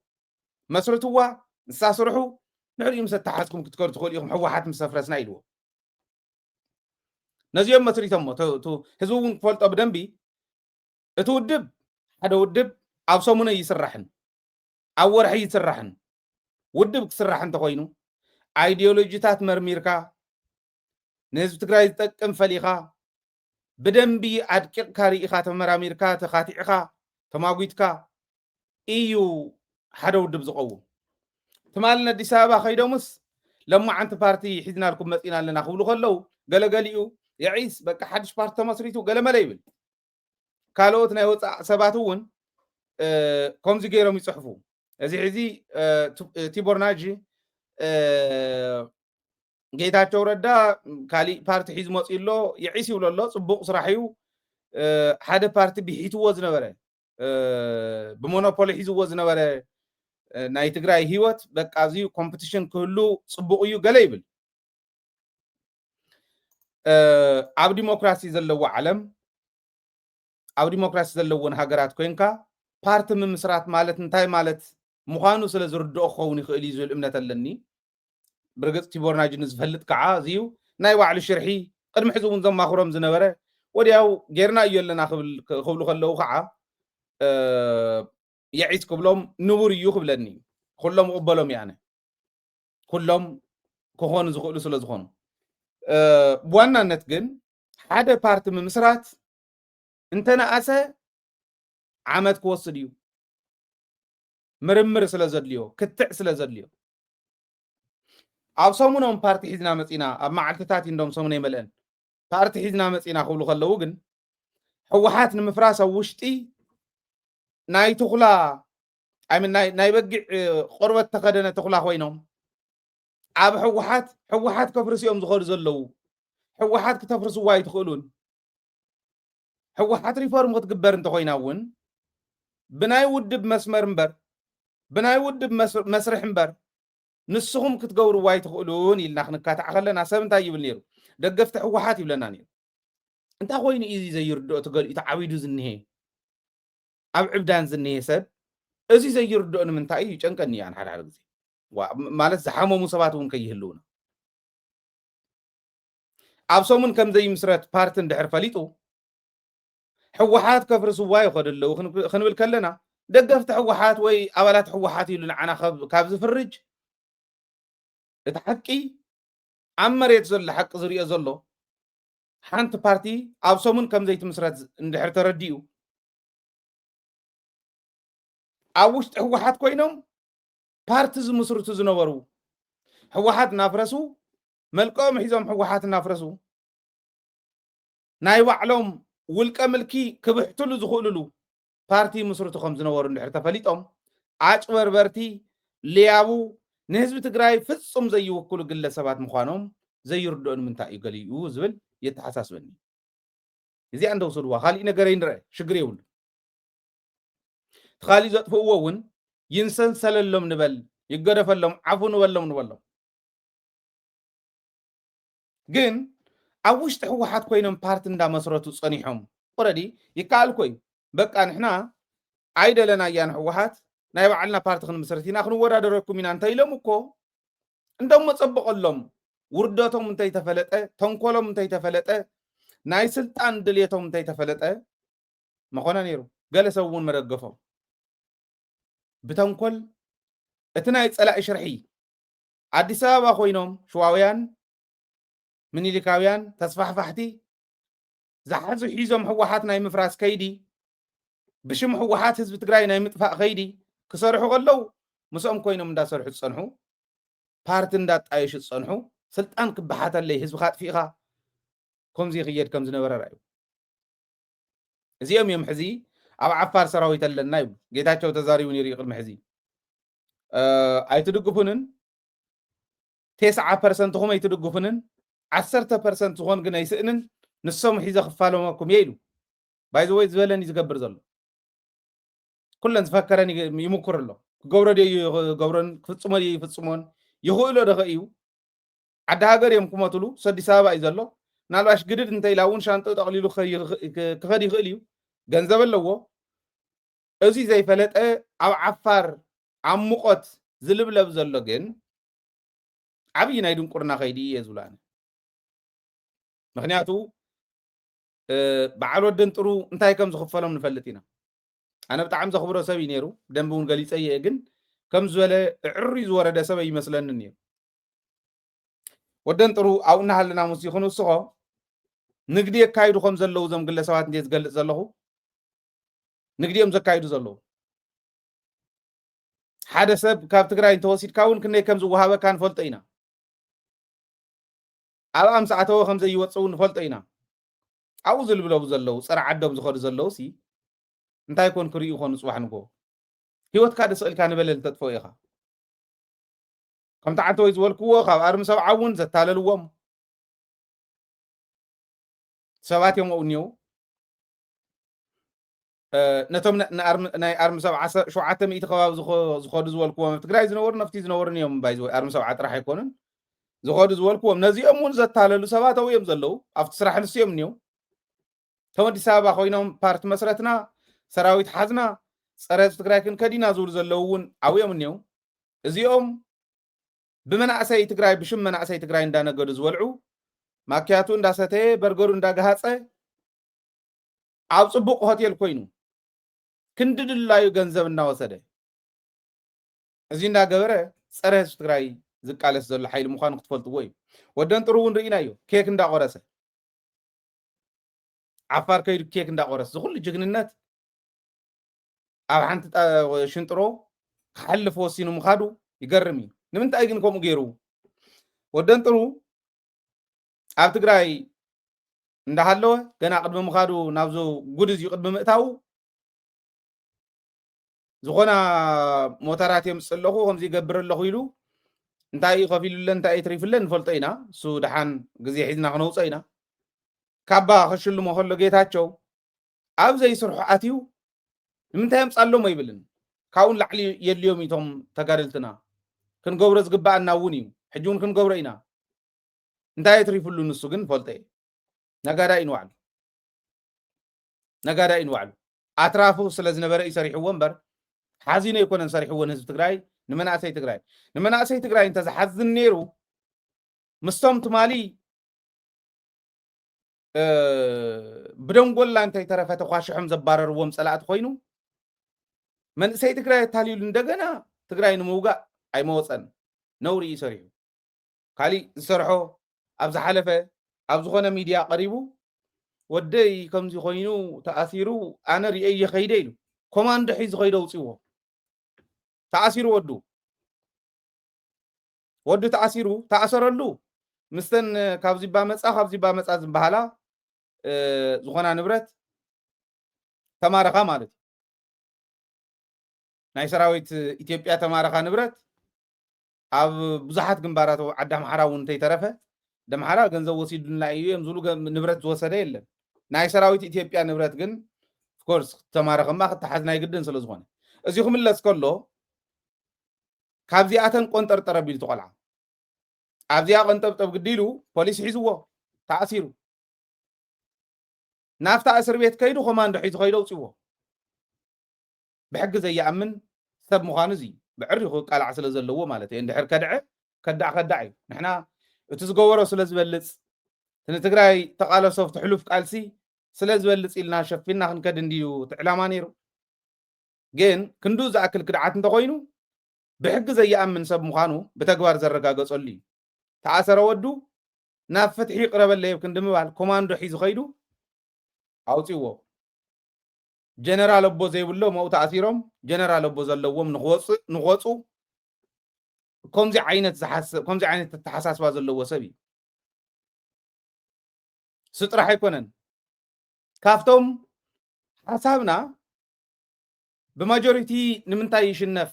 مسرتوا نساسرحو نعري مستحاتكم كتكور تقول يوم حوحات مسافرسنا يلو نزيوم مسريتهم تو هزون فولت بدنبي اتودب هذا ودب او سمونه يسرحن او ورح يسرحن ودب كسرحن تخوينو ايديولوجيات مرميركا نزب تግራይ تطقم فليخا بدنبي ادقق كاريخا تمراميركا تخاتيخا تماغويتكا ايو هذا ودب زقوم تمالنا ديسابا خيدومس لما انت بارتي حزنا لكم مسينا لنا خبلو خلو غلغليو يعيس بقى حدش بارت مسريتو غلملا يبل كالوت ناي وصا سباتون كومزي غيرهم يصحفوا ازي حزي تيبورناجي ጌታቸው ረዳ ካሊ ፓርቲ ሒዝ መጽኢሎ ይዒስ ይብለሎ ጽቡቕ ስራሕዩ ሓደ ፓርቲ ቢሒትዎ ዝነበረ ብሞኖፖሊ ሒዝዎ ዝነበረ ናይ ትግራይ ህይወት በቃ እዚ ኮምፒቲሽን ክህሉ ጽቡቕ እዩ ገለ ይብል ኣብ ዲሞክራሲ ዘለዎ ዓለም ኣብ ዲሞክራሲ ዘለዎን ሃገራት ኮይንካ ፓርቲ ምምስራት ማለት እንታይ ማለት ምዃኑ ስለ ዝርድኦ ክኸውን ይኽእል እዩ ዝብል እምነት ኣለኒ ብርግፅ ቲቦር ናጅን ዝፈልጥ ከዓ እዚዩ ናይ ባዕሉ ሽርሒ ቅድሚ ሕዚ እውን ዘማኽሮም ዝነበረ ወዲያው ጌርና እዩ ኣለና ክብሉ ከለዉ ከዓ የዒስ ክብሎም ንቡር እዩ ክብለኒ ኩሎም ቅበሎም እየ ኣነ ኩሎም ክኾኑ ዝኽእሉ ስለ ዝኾኑ ብዋናነት ግን ሓደ ፓርቲ ምምስራት እንተነኣሰ ዓመት ክወስድ እዩ ምርምር ስለ ዘድልዮ ክትዕ ስለ ዘድልዮ ኣብ ሰሙኖም ፓርቲ ሒዝና መፂና ኣብ መዓልትታት እንዶም ሰሙነ ይመልአን ፓርቲ ሒዝና መፂና ክብሉ ከለዉ ግን ሕወሓት ንምፍራስ ኣብ ውሽጢ ናይ ትኹላ ናይ በጊዕ ቆርበት ተኸደነ ትኹላ ኮይኖም ኣብ ሕወሓት ከፍርስ እዮም ዝኸዱ ዘለዉ ሕወሓት ክተፍርስዋ ይትኽእሉን ሕወሓት ሪፎርም ክትግበር እንተኮይና እውን ብናይ ውድብ መስመር እምበር ብናይ ውድብ መስርሕ እምበር ንስኹም ክትገብርዋ ይትኽእሉን ኢልና ክንካትዕ ከለና ሰብ እንታይ ይብል ነይሩ ደገፍቲ ሕወሓት ይብለና ነይሩ እንታይ ኮይኑ እዚ ዘይርድኦ ትገልኡ ተዓቢዱ ዝኒሄ ኣብ ዕብዳን ዝኒሄ ሰብ እዚ ዘይርድኦ ንምንታይ እዩ ይጨንቀኒ እያ ንሓደ ግዜ ማለት ዝሓመሙ ሰባት እውን ከይህልውና ኣብ ሰሙን ከም ዘይምስረት ፓርቲ እንድሕር ፈሊጡ ሕወሓት ከፍርስዋ ይኸዱ ኣለዉ ክንብል ከለና ደገፍቲ ሕወሓት ወይ ኣባላት ሕወሓት ኢሉ ንዓና ካብ ዝፍርጅ እቲ ሓቂ ኣብ መሬት ዘሎ ሓቂ ዝርኦ ዘሎ ሓንቲ ፓርቲ ኣብ ሰሙን ከም ዘይትምስረት እንድሕር ተረዲኡ ኣብ ውሽጢ ሕወሓት ኮይኖም ፓርቲ ዝምስርቱ ዝነበሩ ሕወሓት እናፍረሱ መልቀኦም ሒዞም ሕወሓት እናፍረሱ ናይ ባዕሎም ውልቀ ምልኪ ክብሕትሉ ዝኽእልሉ ፓርቲ ምስርቱ ከም ዝነበሩ እንድሕር ተፈሊጦም ኣጭበርበርቲ ልያቡ ንህዝቢ ትግራይ ፍጹም ዘይውክሉ ግለሰባት ምዃኖም ዘይርድኦ ንምንታይ እዩ ገሊኡ ዝብል የተሓሳስበኒ እዚኣ እንደውሰድዋ ካሊእ ነገር ይንርአ ሽግር የብሉ ካሊእ ዘጥፍእዎ እውን ይንሰንሰለሎም ንበል ይገደፈሎም ዓፉ ንበሎም ግን ኣብ ውሽጢ ሕወሓት ኮይኖም ፓርቲ እንዳመስረቱ ፀኒሖም ኦረዲ ይከኣል ኮይኑ በቃ ንሕና ኣይደለና እያን ሕወሓት ናይ ባዕልና ፓርቲ ክንምስረት ኢና ክንወዳደረኩም ኢና እንተኢሎም እኮ እንደሞ ፀበቐሎም ውርደቶም እንተይተፈለጠ ተንኮሎም እንተይተፈለጠ ናይ ስልጣን ድልየቶም እንተይተፈለጠ መኾነ ነይሩ ገለ ሰብ እውን መደገፎም ብተንኮል እቲ ናይ ፀላኢ ሽርሒ ኣዲስ ኣበባ ኮይኖም ሸዋውያን ምኒልካውያን ተስፋሕፋሕቲ ዝሓዙ ሒዞም ሕወሓት ናይ ምፍራስ ከይዲ ብሽም ሕወሓት ህዝቢ ትግራይ ናይ ምጥፋእ ከይዲ ክሰርሑ ከለዉ ምስኦም ኮይኖም እንዳሰርሑ ዝፀንሑ ፓርቲ እንዳጣየሹ ዝፀንሑ ስልጣን ክበሓተለይ ህዝቢ ካጥፊእኻ ከምዚ ይኽየድ ከም ዝነበረ ርኣዩ እዚኦም እዮም ሕዚ ኣብ ዓፋር ሰራዊት ኣለና ይብሉ ጌታቸው ተዛሪቡ ነይሩ ቅድሚ ሕዚ ኣይትድግፉንን 9% ኹም ኣይትድግፉንን 10% ዝኾን ግን ኣይስእንን ንሶም ሒዘ ክፋለመኩም እየ ኢሉ ባይዘወይ ዝበለኒ ዝገብር ዘሎ ኩለን ዝፈከረን ይምኩር ኣሎ ክገብሮ ድዩ ክገብሮን ክፍፅሞ ድዩ ይፍፅሞን ይኽእሎ ደኸ እዩ ዓዲ ሃገር እዮም ክመትሉ ኣዲስ ኣበባ እዩ ዘሎ ናልባሽ ግድድ እንተኢላ እውን ሻንጦ ጠቕሊሉ ክኸድ ይኽእል እዩ ገንዘብ ኣለዎ እዚ ዘይፈለጠ ኣብ ዓፋር ኣብ ሙቐት ዝልብለብ ዘሎ ግን ዓብይ ናይ ድንቁርና ከይዲ እየ ዝብላኒ ምክንያቱ በዓል ወደን ጥሩ እንታይ ከም ዝኽፈሎም ንፈልጥ ኢና ኣነ ብጣዕሚ ዘኽብሮ ሰብ እዩ ነይሩ ደንቢ እውን ገሊፀ እየ ግን ከም ዝበለ ዕሪ ዝወረደ ሰብ ይመስለኒ ነይሩ ወደን ጥሩ ኣብኡ እናሃለና ምስ ክንውስኾ ንግዲ የካይዱ ከም ዘለዉ ዞም ግለሰባት እንዴት ዝገልፅ ዘለኹ ንግዲኦም ዘካይዱ ዘለዉ ሓደ ሰብ ካብ ትግራይ እንተወሲድካ እውን ክንደይ ከም ዝወሃበካ ንፈልጦ ኢና ኣብ ኣምሳዓተወ ከም ዘይወፅኡ ንፈልጦ ኢና ኣብኡ ዝልብለቡ ዘለዉ ፀረ ዓዶም ዝኸዱ ዘለዉ ሲ እንታይ ኮን ክርዩ ኮኑ ፅባሕ ንጎ ሂወትካ ደስኢልካ ንበለል ተጥፎ ኢኻ ከምቲ ዓንተ ወይ ዝበልክዎ ካብ ኣርሚ ሰብዓ እውን ዘታለልዎም ሰባት እዮም ኣብኡ እኒአው ነቶም ናይ ኣርሚ ሰብዓ 700 ከባቢ ዝኸዱ ዝበልክዎም ኣብ ትግራይ ዝነበሩ ነፍቲ ዝነበሩን እዮም ባይዘወይ ኣርሚ ሰብዓ ጥራሕ ኣይኮኑን ዝኸዱ ዝበልክዎም ነዚኦም እውን ዘታለሉ ሰባት ኣብዮም ዘለዉ ኣብቲ ስራሕ ንስዮም እኒው ከም ኣዲስ ኣበባ ኮይኖም ፓርቲ መስረትና ሰራዊት ሓዝና ፀረ ህዝቢ ትግራይ ክንከዲና ዝብሉ ዘለዉ እውን ኣብዮም እኒው እዚኦም ብመናእሰይ ትግራይ ብሽም መናእሰይ ትግራይ እንዳነገዱ ዝበልዑ ማክያቱ እንዳሰተየ በርገሩ እንዳጋሃፀ ኣብ ፅቡቅ ሆቴል ኮይኑ ክንድድላዩ ገንዘብ እናወሰደ እዚ እንዳገበረ ፀረ ህዝቢ ትግራይ ዝቃለስ ዘሎ ሓይሊ ምዃኑ ክትፈልጥዎ እዩ ወደን ጥሩ እውን ርኢናዮ ኬክ እንዳቆረሰ ዓፋር ከይዱ ኬክ እንዳቆረሰ ዝኩሉ ጅግንነት ኣብ ሓንቲ ሽንጥሮ ክሓልፍ ወሲኑ ምኻዱ ይገርም እዩ ንምንታይ ግን ከምኡ ገይሩ ወደን ጥሩ ኣብ ትግራይ እንዳሃለወ ገና ቅድሚ ምኻዱ ናብዚ ጉድ እዚኡ ቅድሚ ምእታው ዝኾና ሞተራት የምፅእ ኣለኹ ከምዚ ይገብር ኣለኹ ኢሉ እንታይ ከፊሉለን እንታይ ትሪፍለን ንፈልጦ ኢና እሱ ድሓን ግዜ ሒዝና ክነውፀ ኢና ካባ ከሽልሞ ከሎ ጌታቸው ኣብ ዘይስርሑ ኣትዩ ንምንታይ የምፃሎም ኣይብልን ካብኡን ላዕሊ የድልዮም እቶም ተጋደልትና ክንገብሮ ዝግባአና እውን እዩ ሕጂ እውን ክንገብሮ ኢና እንታይ ትሪፍሉ ንሱ ግን ፈልጠ ነጋዳይ ንዋዕሉ ኣትራፉ ስለ ዝነበረ እዩ ሰሪሕዎ እምበር ሓዚነ ይኮነን ሰሪሕዎን ህዝቢ ትግራይ ንመናእሰይ ትግራይ እንተዝሓዝን ነይሩ ምስቶም ትማሊ ብደንጎላ እንታይ ተረፈተ ኳሽሖም ዘባረርዎም ፀላእቲ ኮይኑ መንእሰይ ትግራይ ታሊሉ እንደገና ትግራይ ንምውጋእ ኣይመወፀን ነውሪ እዩ ሰሪሑ ካሊእ ዝሰርሖ ኣብ ዝሓለፈ ኣብ ዝኾነ ሚድያ ቀሪቡ ወደይ ከምዚ ኮይኑ ተኣሲሩ ኣነ ርአየ ከይደ ኢሉ ኮማንዶ ሒዙ ከይደ ውፅዎ ተኣሲሩ ወዱ ተኣሲሩ ተኣሰረሉ ምስተን ካብዚ ባመፃ ዝበሃላ ዝኾና ንብረት ተማረኻ ማለት እዩ ናይ ሰራዊት ኢትዮጵያ ተማረኻ ንብረት ኣብ ብዙሓት ግንባራት ዓዲ ኣምሓራ እውን እንተይተረፈ ደምሓራ ገንዘብ ወሲዱልና እዩ እዮም ዝብሉ ንብረት ዝወሰደ የለን ናይ ሰራዊት ኢትዮጵያ ንብረት ግን ኦፍኮርስ ተማረኸማ ክትሓዝ ናይ ግድን ስለ ዝኾነ እዚ ክምለስ ከሎ ካብዚኣተን ቆንጠርጠር ኣቢሉ ትቆልዓ ኣብዚኣ ቆንጠብጠብ ግዲሉ ፖሊስ ሒዝዎ ተኣሲሩ ናፍታ እስር ቤት ከይዱ ኮማንዶ ሒዙ ከይደ ውፅዎ ብሕጊ ዘየኣምን ሰብ ምዃኑ እዚ ብዕሪኹ ቃልዓ ስለ ዘለዎ ማለት እዩ እንድሕር ከዳዕ እዩ ንሕና እቲ ዝገበሮ ስለ ዝበልፅ ንትግራይ ተቃለሶ ትሕሉፍ ቃልሲ ስለ ዝበልፅ ኢልና ሸፊና ክንከድ እንድዩ ትዕላማ ነይሩ ግን ክንዱ ዝኣክል ክድዓት እንተኮይኑ ብሕጊ ዘየኣምን ሰብ ምዃኑ ብተግባር ዘረጋገፀሉ እዩ ተኣሰረ ወዱ ናብ ፍትሒ ቅረበለ የብክን ድምባል ኮማንዶ ሒዙ ከይዱ ኣውፅዎ ጀነራል ኣቦ ዘይብሎ መኡ ተኣሲሮም ጀነራል ኣቦ ዘለዎም ንክወፁ ከምዚ ዓይነት ተሓሳስባ ዘለዎ ሰብ እዩ ስጥራሕ ኣይኮነን ካብቶም ሓሳብና ብማጆሪቲ ንምንታይ ይሽነፍ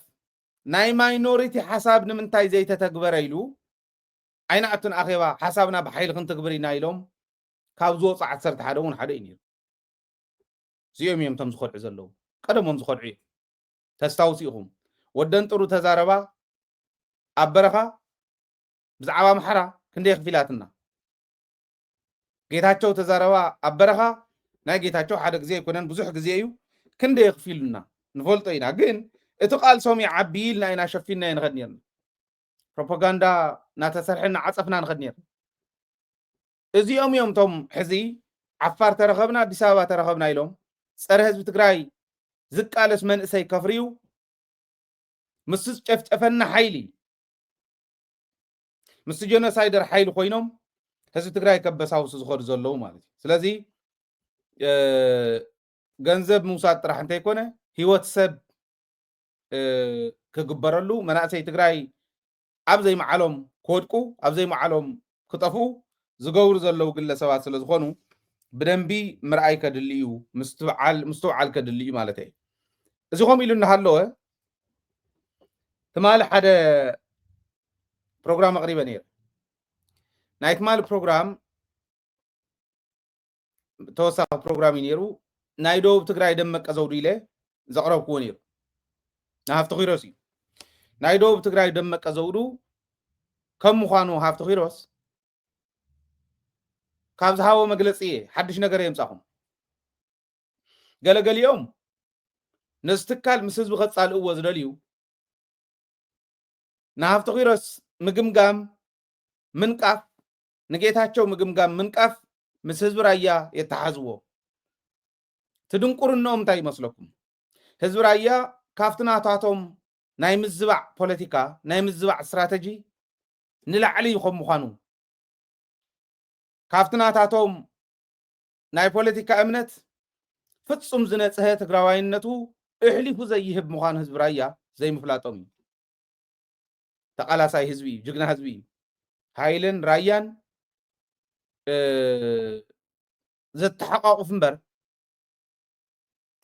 ናይ ማይኖሪቲ ሓሳብ ንምንታይ ዘይተተግበረ ኢሉ ኣይናኣቱን ኣኼባ ሓሳብና ብሓይሊ ክንተግብር ኢና ኢሎም ካብ ዝወፁ 11 እውን ሓደ እዩ ነይሩ እዚኦም እዮም ቶም ዝኸድዑ ዘለዉ ቀደሞም ዝኸድዑ እዮም ተስታውሱ ኢኹም ወደን ጥሩ ተዛረባ ኣብ በረኻ ብዛዕባ ኣምሓራ ክንደይ ክፊላትና ጌታቸው ተዛረባ ኣብ በረኻ ናይ ጌታቸው ሓደ ግዜ ኣይኮነን ብዙሕ ግዜ እዩ ክንደይ ክፊሉና ንፈልጦ ኢና ግን እቲ ቃል ሰሚዕ ዓቢ ኢልና ኢና ሸፊና ንኸድ ነርና ፕሮፓጋንዳ ናተሰርሐና ዓፀፍና ንኸድ ነርና እዚኦም እዮም ቶም ሕዚ ዓፋር ተረኸብና ኣዲስ ኣበባ ተረኸብና ኢሎም ፀረ ህዝቢ ትግራይ ዝቃለስ መንእሰይ ከፍርዩ ምስ ጨፍጨፈና ሓይሊ ምስ ጀኖሳይደር ሓይሊ ኮይኖም ህዝቢ ትግራይ ከበሳውሱ ዝኸዱ ዘለዉ ማለት እዩ ስለዚ ገንዘብ ምውሳድ ጥራሕ እንተይኮነ ሂወት ሰብ ክግበረሉ መናእሰይ ትግራይ ኣብ ዘይመዓሎም ክወድቁ ኣብ ዘይመዓሎም ክጠፍኡ ዝገብሩ ዘለዉ ግለሰባት ስለ ዝኾኑ ብደንቢ ምርኣይ ከድሊ እዩ ምስትውዓል ከድሊ እዩ ማለት እዩ እዚ ከምኡ ኢሉ እናሃለወ ትማሊ ሓደ ፕሮግራም ኣቕሪበ ነይረ ናይ ትማሊ ፕሮግራም ተወሳኺ ፕሮግራም እዩ ነይሩ ናይ ደቡብ ትግራይ ደመቀ ዘውዱ ኢለ ዘቕረብክዎ ነይሩ ናሃፍቲ ኺሮስ እዩ ናይ ደቡብ ትግራይ ደመቀ ዘውዱ ከም ምዃኑ ሃፍቲ ኺሮስ ካብ ዝሃቦ መግለፂ ሓድሽ ነገር የምፃኹም ገለገሊኦም ነዚ ትካል ምስ ህዝቢ ከፃልእዎ ዝደልዩ ንሃፍቲ ኺሮስ ምግምጋም ምንቃፍ ንጌታቸው ምግምጋም ምንቃፍ ምስ ህዝቢ ራያ የተሓዝዎ ትድንቁርነኦም እንታይ ይመስለኩም? ህዝቢ ራያ ካብቲ ናታቶም ናይ ምዝባዕ ፖለቲካ ናይ ምዝባዕ ስትራቴጂ ንላዕሊ ከም ምዃኑ ካብቲ ናታቶም ናይ ፖለቲካ እምነት ፍጹም ዝነጽሀ ትግራዋይነቱ እሕሊፉ ዘይህብ ምዃኑ ህዝቢ ራያ ዘይምፍላጦም እዩ። ተቃላሳይ ህዝቢ እዩ፣ ጅግና ህዝቢ እዩ። ሃይልን ራያን ዘተሓቃቁፍ እምበር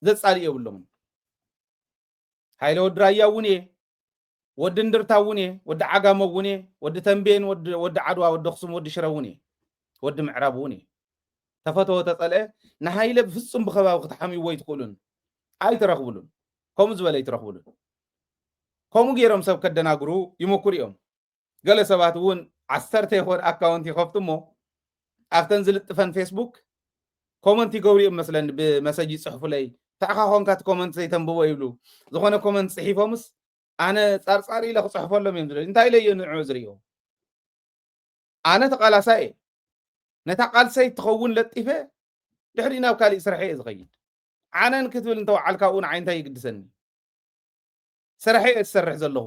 ዘጻልእ የብሎምን። ሃይለ ወዲ ራያ እውን እየ፣ ወዲ እንድርታ እውን እየ፣ ወዲ ዓጋሞ እውን እየ፣ ወዲ ተንቤን፣ ወዲ ዓድዋ፣ ወዲ ኣኽሱም፣ ወዲ ሽረ እውን እየ፣ ወዲ ምዕራብ እውን እየ። ተፈተወ ተጸልአ ንሃይለ ብፍጹም ብኸባቢ ክትሓሚዎ ይትኽእሉን ኣይትረኽቡሉን። ከምኡ ዝበለ ይትረኽቡሉን። ከምኡ ገይሮም ሰብ ከደናግሩ ይሞክሩ እዮም። ገለ ሰባት እውን 10 ይኾን ኣካውንት ይኸፍቱ እሞ ኣብተን ዝልጥፈን ፌስቡክ ኮመንት ይገብሩ እዮም መስለኒ ብመሰጅ ይፅሕፉለይ ታዕኻ ኾንካ ኮመንት ዘይተንብቦ ይብሉ ዝኾነ ኮመንት ጽሒፎምስ ኣነ ጻርጻሪ ኢለ ክጽሕፈሎም እዮም ዝደልዩ እንታይ ለየ ንዕኡ ዝርእዮ ኣነ ተቓላሳይ እየ ነታ ቃልሰይ ትኸውን ለጢፈ ድሕሪ ናብ ካሊእ ስርሐ እየ ዝኸይድ ዓነን ክትብል እንተወዓልካ እውን ዓይንታይ ይግድሰኒ ስርሐ እየ ዝሰርሕ ዘለኹ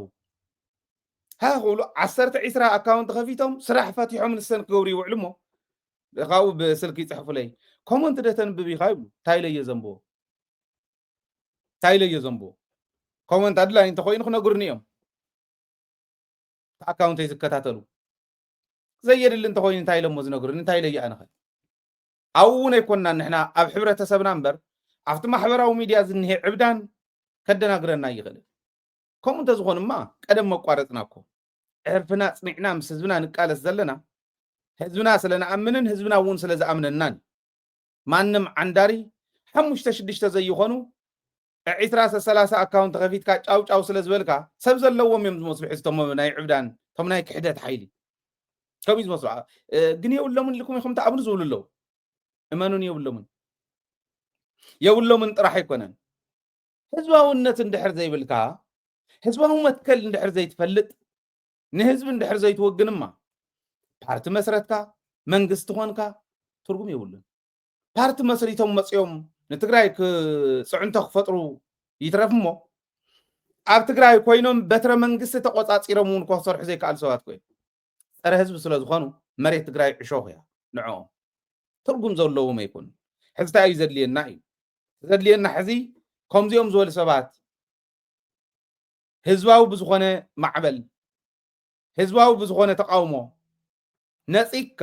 ها خلو 10-20 أكاونت خفيتهم سرح فاتحهم من السنة كوري وعلمه خاو بسلكي يصحفوا لي كومنت دتن ببي خايبو تايلي يزنبو كومنت أدلا أنت خوين خنا قرنيهم أكاونت يزكتاتلو زي اللي أنت خوين تايلم وزنا قرني تايلي أنا خاي أو نكوننا نحنا أبحبرة تسبنا نمبر عفت محبرة وميديا زنه عبدان كدنا قرنا يغلب كومنت زغون ما قدم مقارطناكو عرفنا صنعنا مس حزبنا نقالس زلنا حزبنا سلنا امنن حزبنا ون سلازا امننان مانم عنداري حمشت شدشت زي يخونو 30 اكاونت غفيت كا ጫው ስለዝበልካ ሰብ ዘለዎም እዮም ዝመስሉ ሕዝቶም ናይ ዕብዳን ቶም ናይ ክሕደት ሓይሊ ከቢዝ መስሉ ግን የውሎምን ልኩም ይኹም ተአብኑ ዝብሉለው እመኑን የውሎምን ጥራሕ አይኮነን ህዝባውነት እንድሕር ዘይብልካ ህዝባው መትከል እንድሕር ዘይትፈልጥ ንህዝብ እንድሕር ዘይትወግንማ ፓርቲ መስረትካ መንግስት ኾንካ ትርጉም የብሉን ፓርቲ መስሪቶም መጽዮም ንትግራይ ክጽዕንቶ ክፈጥሩ ይትረፍሞ ኣብ ትግራይ ኮይኖም በትረ መንግስት ተቆጻጺሮም ውን ክሰርሑ ዘይከኣል ሰባት ኮይኖም ፀረ ህዝብ ስለዝኾኑ መሬት ትግራይ ዕሾኽ እያ ንዕኦም ትርጉም ዘለዎም ኣይኮኑ ሕዝታ እዩ ዘድልየና ሕዚ ከምዚኦም ዝበሉ ሰባት ህዝባዊ ብዝኾነ ማዕበል ህዝባዊ ብዝኾነ ተቃውሞ ነፂካ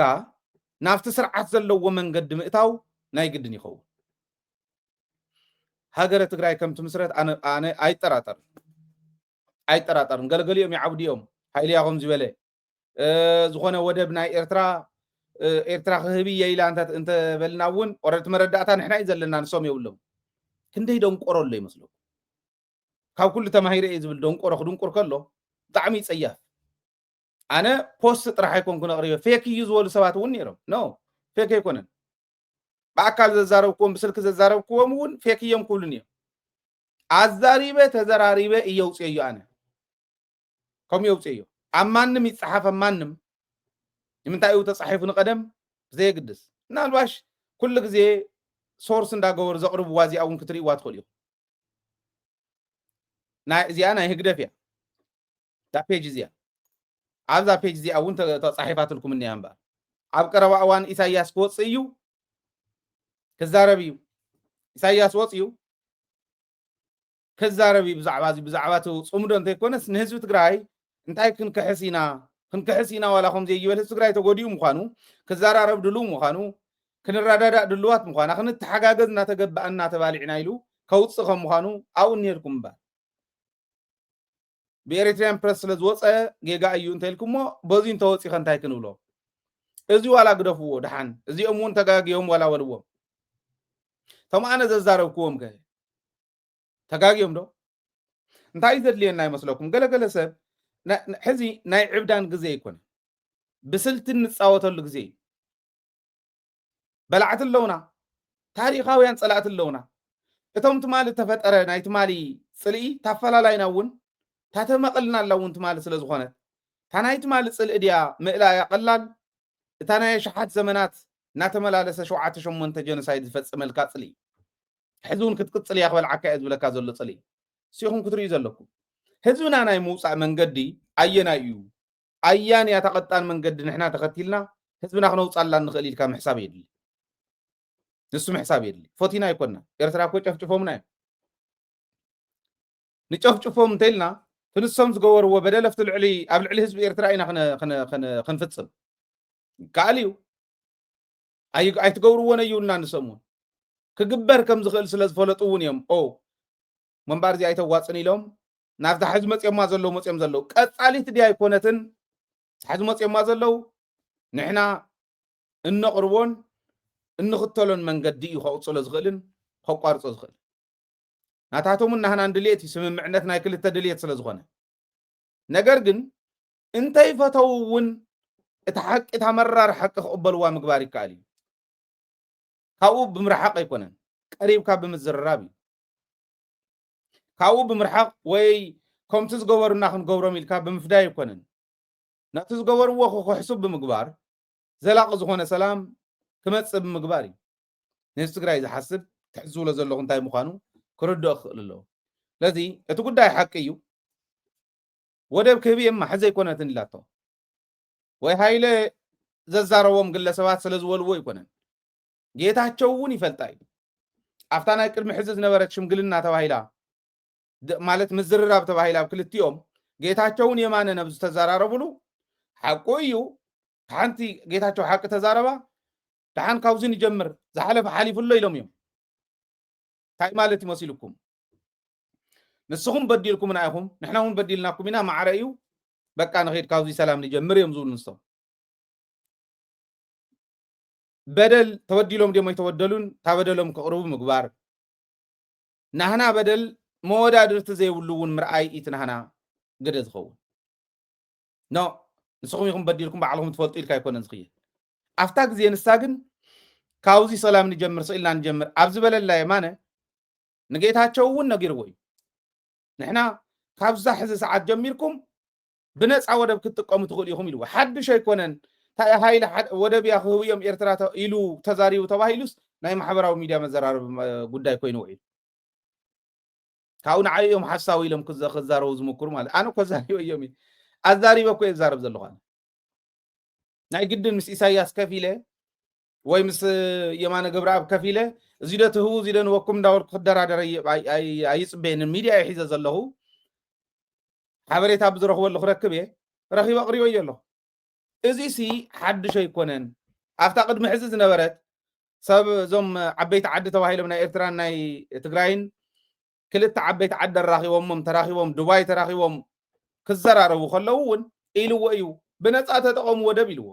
ናፍቲ ስርዓት ዘለዎ መንገዲ ምእታው ናይ ግድን ይኸውን ሃገረ ትግራይ ከምቲ ምስረት ኣነ ኣይጠራጠርን ገለገሊኦም ይዓብዲኦም ሃይልያኹም ዝበለ ዝኾነ ወደብ ናይ ኤርትራ ክህብ የኢላ እንተ በልና እውን ወረድቲ መረዳእታ ንሕና እዩ ዘለና ንሶም የብሎም ክንደይ ደንቆረሎ ይመስሉ ካብ ኩሉ ተማሂረ እየ ዝብል ደንቆሮ ክድንቁር ከሎ ብጣዕሚ ይጸያፍ ኣነ ፖስት ጥራሕ ኣይኮንኩን ኣቕሪበ ፌክ እዩ ዝበሉ ሰባት እውን ነይሮም ኖ ፌክ ኣይኮነን በአካል ዘዛረብኩም ብስልክ ዘዛረብኩም እውን ፌክ እዮም ኩሉን እዮም ኣዛሪበ ተዘራሪበ እየውፅዮ ኣነ ከም የውፅዮ ኣብ ማንም ይጽሓፍ ኣብ ማንም ንምንታይ እዩ ተጻሒፉ ንቀደም ዘይግድስ ናልባሽ ኩሉ ግዜ ሶርስ እንዳገበሩ ዘቕርብዋ እዚኣ እውን ክትርእይዋ ትኽእሉ ኢኹም እዚኣ ናይ ህግደፍ እያ ዳ ፔጅ እዚኣ ኣብዛ ፔጅ እዚኣ እውን ተጻሒፋትልኩም እኒኣ እምበር ኣብ ቀረባ እዋን ኢሳያስ ክወፅእ እዩ ክዛረብ እዩ ኢሳያስ ወፅዩ ክዛረብ እዩ ብዛዕባ ፅሙዶ እንተይኮነስ ንህዝቢ ትግራይ እንታይ ክንክሕስ ኢና ዋላ ከምዚ ይበል ህዝቢ ትግራይ ተጎዲኡ ምዃኑ ክዘራረብ ድልው ምዃኑ ክንረዳዳእ ድልዋት ምዃና ክንተሓጋገዝ እናተገባእና ተባሊዕና ኢሉ ከውፅእ ከም ምዃኑ ኣብኡ ነርኩም እምበር ብኤርትራን ፕረስ ስለዝወፀ ጌጋ እዩ እንተኢልኩሞ በዙይ እንተወፂኸ እንታይ ክንብሎ እዚ ዋላ ግደፍዎ ድሓን እዚኦም እውን ተጋጊዮም ዋላ ወልዎም ቶም ኣነ ዘዛረብክዎም ከ ተጋጊዮም ዶ እንታይ ዘድልየና ይመስለኩም ገለገለ ሰብ ሕዚ ናይ ዕብዳን ግዜ ይኮነ ብስልት ንፃወተሉ ግዜ በላዕት ኣለውና ታሪኻውያን ፀላእት ኣለውና እቶም ትማሊ ተፈጠረ ናይ ትማሊ ፅልኢ ታፈላላይና እውን ታተመቕልና ኣላ እውን ትማሊ ስለ ዝኾነት እታ ናይ ትማሊ ፅልኢ ድያ ምእላያ ቀላል እታ ናይ ሸሓት ዘመናት እናተመላለሰ 7-8 ጀኖሳይድ ዝፈፅመልካ ፅልኢ ሕዚ እውን ክትቅፅል እያ ክበልዓካ እየ ዝብለካ ዘሎ ፅልኢ ሲኹም ክትርእዩ ዘለኩም ህዝብና ናይ ምውፃእ መንገዲ ኣየናይ እዩ ኣያን እያ ተቐጣን መንገዲ ንሕና ተኸቲልና ህዝብና ክነውፃላ ንኽእል ኢልካ ምሕሳብ የድሊ ንሱ ምሕሳብ የድሊ ፎቲና ኣይኮንና ኤርትራ እኮ ጨፍጭፎምና እዮም ንጨፍጭፎም እንተኢልና ትንሶም ዝገበርዎ በደል ኣብቲ ልዕሊ ኣብ ልዕሊ ህዝቢ ኤርትራ ኢና ክንፍፅም ከኣል እዩ ኣይትገብርዎን እዩልና ንሰሙን ክግበር ከም ዝኽእል ስለ ዝፈለጡ እውን እዮም መንባር እዚ ኣይተዋፅን ኢሎም ናብታ ሕዚ መፅዮማ ዘለዉ መፅዮም ዘለዉ ቀፃሊት ድያ ኣይኮነትን ሕዚ መፅዮማ ዘለዉ ንሕና እነቕርቦን እንኽተሎን መንገዲ እዩ ከውፅሎ ዝኽእልን ከቋርፆ ዝኽእል ናታቶምን ናህናን ድልየት እዩ ስምምዕነት ናይ ክልተ ድልየት ስለ ዝኾነ ነገር ግን እንተይፈተው እውን እቲ ሓቂ እታ መራር ሓቂ ክቕበልዋ ምግባር ይከኣል እዩ ካብኡ ብምርሓቕ ኣይኮነን ቀሪብካ ብምዝርራብ እዩ ካብኡ ብምርሓቕ ወይ ከምቲ ዝገበሩና ክንገብሮም ኢልካ ብምፍዳይ ኣይኮነን ናቲ ዝገበርዎ ክሕሱብ ብምግባር ዘላቂ ዝኾነ ሰላም ክመፅእ ብምግባር እዩ ንህዝቢ ትግራይ ዝሓስብ ትሕዝብሎ ዘለኹ እንታይ ምዃኑ ክርድኦ ክኽእል ኣለዎ ስለዚ እቲ ጉዳይ ሓቂ እዩ ወደብ ክህቢ እማ ሕዚ ኣይኮነትን ኢላቶ ወይ ሃይለ ዘዛረቦም ግለሰባት ስለ ዝበልዎ ኣይኮነን ጌታቸው እውን ይፈልጣ እዩ ኣብታ ናይ ቅድሚ ሕዚ ዝነበረት ሽምግልና ተባሂላ ማለት ምዝርራብ ተባሂላ ኣብ ክልቲኦም ጌታቸውን የማነ ነብዚ ተዘራረብሉ ሓቁ እዩ ሓንቲ ጌታቸው ሓቂ ተዛረባ ድሓን ካብዙን ይጀምር ዝሓለፈ ሓሊፉሎ ኢሎም እዮም እንታይ ማለት ይመስልኩም ንስኹም በዲልኩምና ኢኹም ንሕና እውን በዲልናኩም ኢና ማዕረ እዩ በቃ ንኸይድ ካብዙ ሰላም ንጀምር እዮም ዝብሉ ንስቶም በደል ተበዲሎም ደሞ ይተወደሉን ታበደሎም ክቕርቡ ምግባር ናህና በደል መወዳድርቲ ዘይብሉ እውን ምርኣይ ኢት ናህና ግደ ዝኸውን ንስኹም ኢኹም በዲልኩም ባዕልኩም ትፈልጡ ኢልካ ኣይኮነን ዝኽእል ኣብታ ግዜ ንሳ ግን ካብዚ ሰላም ንጀምር ስኢልና ንጀምር ኣብ ዝበለላ የማነ ንጌታቸው እውን ነጊርዎ እዩ ንሕና ካብዛ ሕዚ ሰዓት ጀሚርኩም ብነፃ ወደብ ክትጥቀሙ ትኽእሉ ኢኹም ኢልዎ ሓድሽ ኣይኮነን ሃይለ ወደብ ያ ክህቡ እዮም ኤርትራ ኢሉ ተዛሪቡ ተባሂሉስ ናይ ማሕበራዊ ሚድያ መዘራረብ ጉዳይ ኮይኑ ውዒሉ ካብኡ ንዓይ እዮም ሓሳዊ ኢሎም ክዛረቡ ዝምክሩ ማለት ኣነ እኮ ዛሪቦ እዮም ኣዛሪበ እኮ የዛረብ ዘለኹ ናይ ግድን ምስ ኢሳያስ ከፍ ኢለ ወይ ምስ የማነ ገብረኣብ ከፍ ኢለ እዚ ዶ ትህቡ እዚ ዶ ንወኩም እንዳበልኩ ክደራደረ ኣይፅበየንን ሚድያ የሒዘ ዘለኹ ሓበሬታ ብዝረኽበሉ ክረክብ እየ ረኺበ ኣቕሪበ እዮ ኣለኹ እዚ ሲ ሓድሽ ኣይኮነን ኣብታ ቅድሚ ሕዚ ዝነበረት ሰብ እዞም ዓበይቲ ዓዲ ተባሂሎም ናይ ኤርትራን ናይ ትግራይን ክልተ ዓበይቲ ዓዲ ኣራኺቦሞም ተራኺቦም ዱባይ ተራኺቦም ክዘራረቡ ከለዉ እውን ኢልዎ እዩ ብነፃ ተጠቐሙ ወደብ ኢልዎ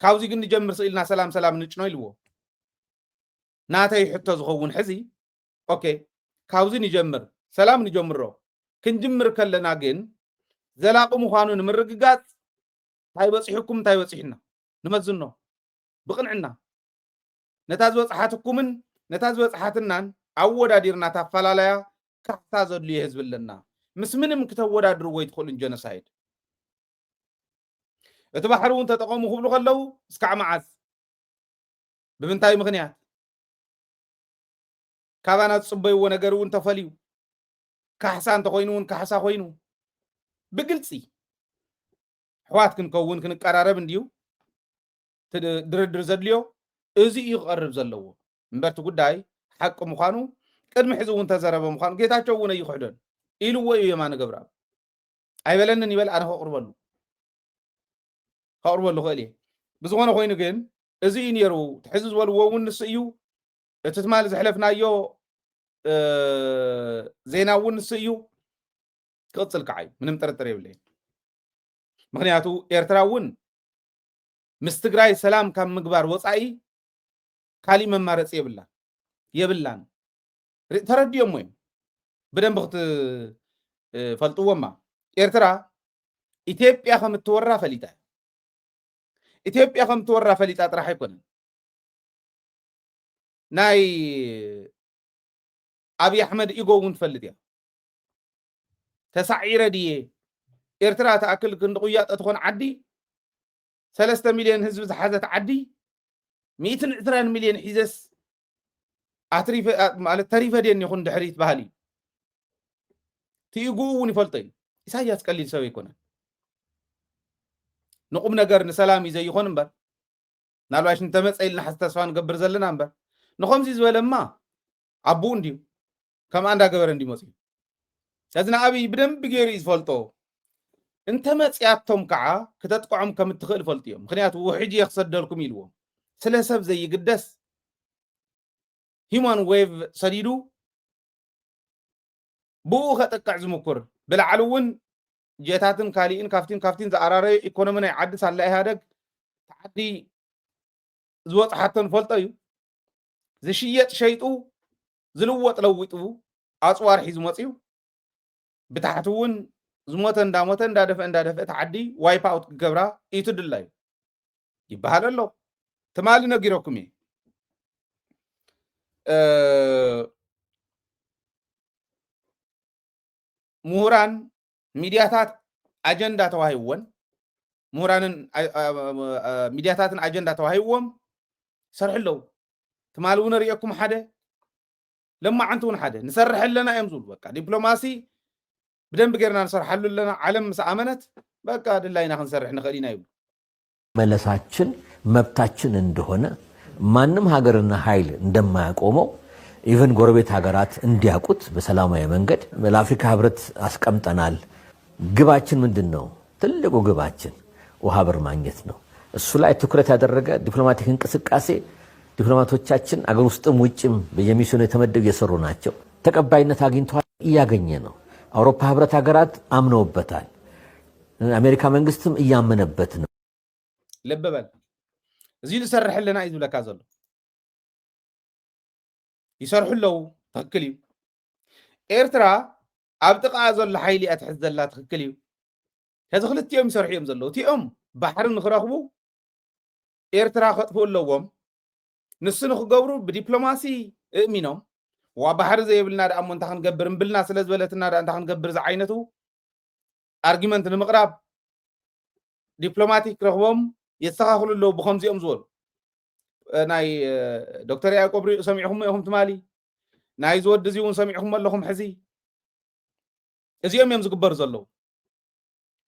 ካብዚ ግን ንጀምር ስኢልና ሰላም ንጭኖ ኢልዎ ናተይ ሕቶ ዝኸውን ሕዚ ኦኬ ካብዚ ንጀምር ሰላም ንጀምሮ ክንጅምር ከለና ግን ዘላቂ ምዃኑ ንምርግጋፅ እንታይ በፂሕኩም እንታይ በፂሕና ንመዝኖ ብቕንዕና ነታ ዝበፅሓትኩምን ነታ ዝበፅሓትናን ኣወዳዲርና ታፈላለያ ካሕታ ዘድልዮ ህዝቢ ኣለና ምስ ምንም ክተወዳድርዎ ይትኽእሉን ጀኖሳይድ እቲ ባሕሪ እውን ተጠቐሙ ክብሉ ከለዉ እስካዕ መዓዝ ብምንታይ ምኽንያት ካባና ዝፅበይዎ ነገር እውን ተፈልዩ ካሕሳ እንተኮይኑ እውን ካሕሳ ኮይኑ ብግልፂ ኣሕዋት ክንከውን ክንቀራረብ እንድዩ ድርድር ዘድልዮ እዚ እዩ ክቐርብ ዘለዎ እምበርቲ ጉዳይ ሓቂ ምዃኑ ቅድሚ ሕዚ እውን ተዘረበ ምዃኑ ጌታቸው እውን ኣይክሕዶን ኢልዎ እዩ የማነ ገብረኣብ ኣይበለንን ይበል ኣነ ከቕርበሉ ክእል እየ ብዝኾነ ኮይኑ ግን እዚ እዩ ነይሩ ትሕዚ ዝበልዎ እውን ንስ እዩ እቲ ትማሊ ዘሕለፍናዮ ዜና እውን ንስ እዩ ክቕፅል ከዓ እዩ ምንም ጥርጥር የብለየን ምክንያቱ ኤርትራ እውን ምስ ትግራይ ሰላም ካብ ምግባር ወፃኢ ካሊእ መማረፂ የብላን ተረድዮም እዮም ብደንብ ክትፈልጥዎማ ኤርትራ ኢትዮጵያ ከም እትወራ ፈሊጣ ኢትዮጵያ ከም ትወራ ፈሊጣ ጥራሕ ኣይኮነን ናይ ኣብይ ኣሕመድ ኢጎ እውን ትፈልጥ እያ ተሳዒረ ድየ ኤርትራ ተኣክል ክንዲ ቁያጠ ትኾን ዓዲ 3 ሚልዮን ህዝቢ ዝሓዘት ዓዲ 120 ሚልዮን ሒዘስ ኣትሪፈ ማለት ተሪፈ ደን ይኹን ድሕሪት ባህሊ ትይጉ እውን ይፈልጦ እዩ ኢሳያስ ቀሊል ሰብ ኣይኮነን ንቁም ነገር ንሰላም እዩ ዘይኮን እምበር ናልባሽ እንተመፀ ኢልና ሓስ ተስፋ ንገብር ዘለና እምበር ንኸምዚ ዝበለማ ኣቦኡ እንድዩ ከም እንዳገበረ እንዲ መፅዩ ስለዚ ንኣብይ ብደንቢ ገይሩ እዩ ዝፈልጦ እንተ መፅያቶም ከዓ ክተጥቅዖም ከም እትኽእል ፈልጡ እዮም ምክንያቱ ውሕጂ የክሰደልኩም ኢልዎም ስለ ሰብ ዘይግደስ ሂማን ዌቭ ሰዲዱ ብኡ ከጠቅዕ ዝምኩር ብላዕሊ እውን ጀታትን ካሊእን ካፍቲን ዝኣራረዩ ኢኮኖሚ ናይ ዓዲ ሳላ ኢሃደግ ዓዲ ዝወፅሓቶን ፈልጦ እዩ ዝሽየጥ ሸይጡ ዝልወጥ ለዊጡ ኣፅዋር ሒዙ መፅዩ ብታሕቲ እውን ዝሞተ እንዳደፍአ ዓዲ ዋይፕ ኣውት ክገብራ ኢቱ ድላ እዩ ይበሃል ኣሎ ትማሊ ነጊረኩም እየ ምሁራን ሚድያታት ኣጀንዳ ተዋሂብዎን ምሁራንን ሚድያታትን ኣጀንዳ ተዋሂብዎም ይሰርሑ ኣለዉ ትማሊ እውን ርኢኩም ሓደ ለማዓንቲ እውን ሓደ ንሰርሕ ኣለና እዮም ዝብሉ በቃ ዲፕሎማሲ بدن بقرنا نصرح حلو لنا علم مسامنت بقى دلاينا خنصرح نخلي نايب መለሳችን መብታችን እንደሆነ ማንም ሀገርና ኃይል እንደማያቆመው ኢቭን ጎረቤት ሀገራት እንዲያቁት በሰላማዊ መንገድ ለአፍሪካ ህብረት አስቀምጠናል ግባችን ምንድነው ትልቁ ግባችን ውሃ በር ማግኘት ነው እሱ ላይ ትኩረት ያደረገ ዲፕሎማቲክ እንቅስቃሴ ዲፕሎማቶቻችን አገር ውስጥም ውጭም በየሚስዮኑ የተመደቡ የሰሩ ናቸው ተቀባይነት አግኝቷል ያገኘ ነው አውሮፓ ህብረት ሀገራት አምነውበታል አሜሪካ መንግስትም እያመነበት ነው لببل زي يسرح لنا ايز بلا كازل يسرح له تخكليو ايرترا ابتقا زل حيلي اتحزلا تخكليو هذا خلت يوم يسرحيهم زلو تيهم بحر نخرخبو ايرترا خطفوا لهم نسنخ قبرو بدبلوماسي امينهم وبحر زي بلنا دا امون تخن قبرن بلنا سلز بلتنا دا تخن قبر زعينتو ارجيمنت المقرب دبلوماتيك رغبهم يستخاخل له بخمسي أمزول ناي دكتور يعقوب سمعهم يهم تمالي ناي زود دزيون سمعهم لهم حزي ازيهم يمز قبر زلو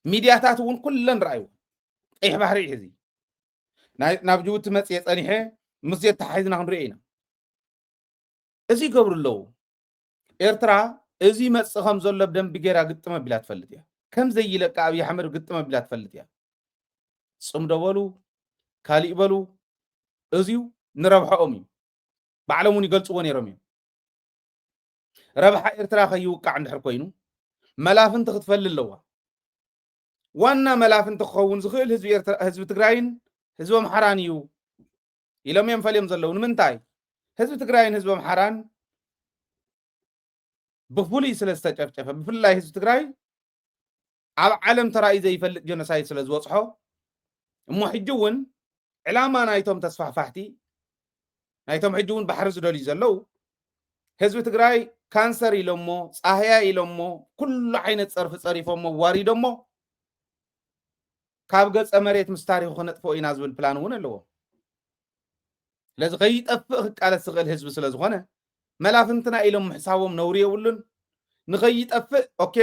ميدياتاتون كلن رأيو ايه بحري حزي ناي نابجوت تمسي يتانيحي مزيد تحيزنا خنرئينا ازي قبر له ارترا ازي مسخم زلو بدن بغيرا قطم بلا تفلتيا كم زي لك أبي حمر قطم بلا تفلتيا صم دولو كالي بلو ازيو نربح امي بعلموني قلت وين يرمي ربح ارترا خيوق عند حركوينو ملافن تخطفل اللوا وانا ملافن تخون زخيل حزب تግራይን ህዝቦም ሓራን እዩ ኢሎም እዮም ፈልዮም ዘለዉ ንምንታይ ህዝብ ትግራይን ህዝቦም ሓራን ብፍሉይ ስለ ዝተጨፍጨፈ ብፍላይ ህዝብ ትግራይ ኣብ ዓለም ተራእዩ ዘይፈልጥ ጀኖሳይድ ስለ ዝወፅሖ እሞ ሕጂውን ዕላማ ናይቶም ተስፋሕፋሕቲ ናይቶም ሕጂውን ባሕሪ ዝደልዩ ዘለዉ ህዝቢ ትግራይ ካንሰር ኢሎሞ ፃህያ ኢሎሞ ኩሉ ዓይነት ፀርፊ ፀሪፎሞ ዋሪዶሞ ካብ ገፀ መሬት ምስ ታሪኹ ክነጥፍኦ ኢና ዝብል ፕላን እውን ኣለዎ ስለዚ ከይጠፍእ ክቃለስ ዝኽእል ህዝቢ ስለ ዝኾነ መላፍንትና ኢሎም ምሕሳቦም ነውሪ የብሉን ንኸይጠፍእ ኦኬ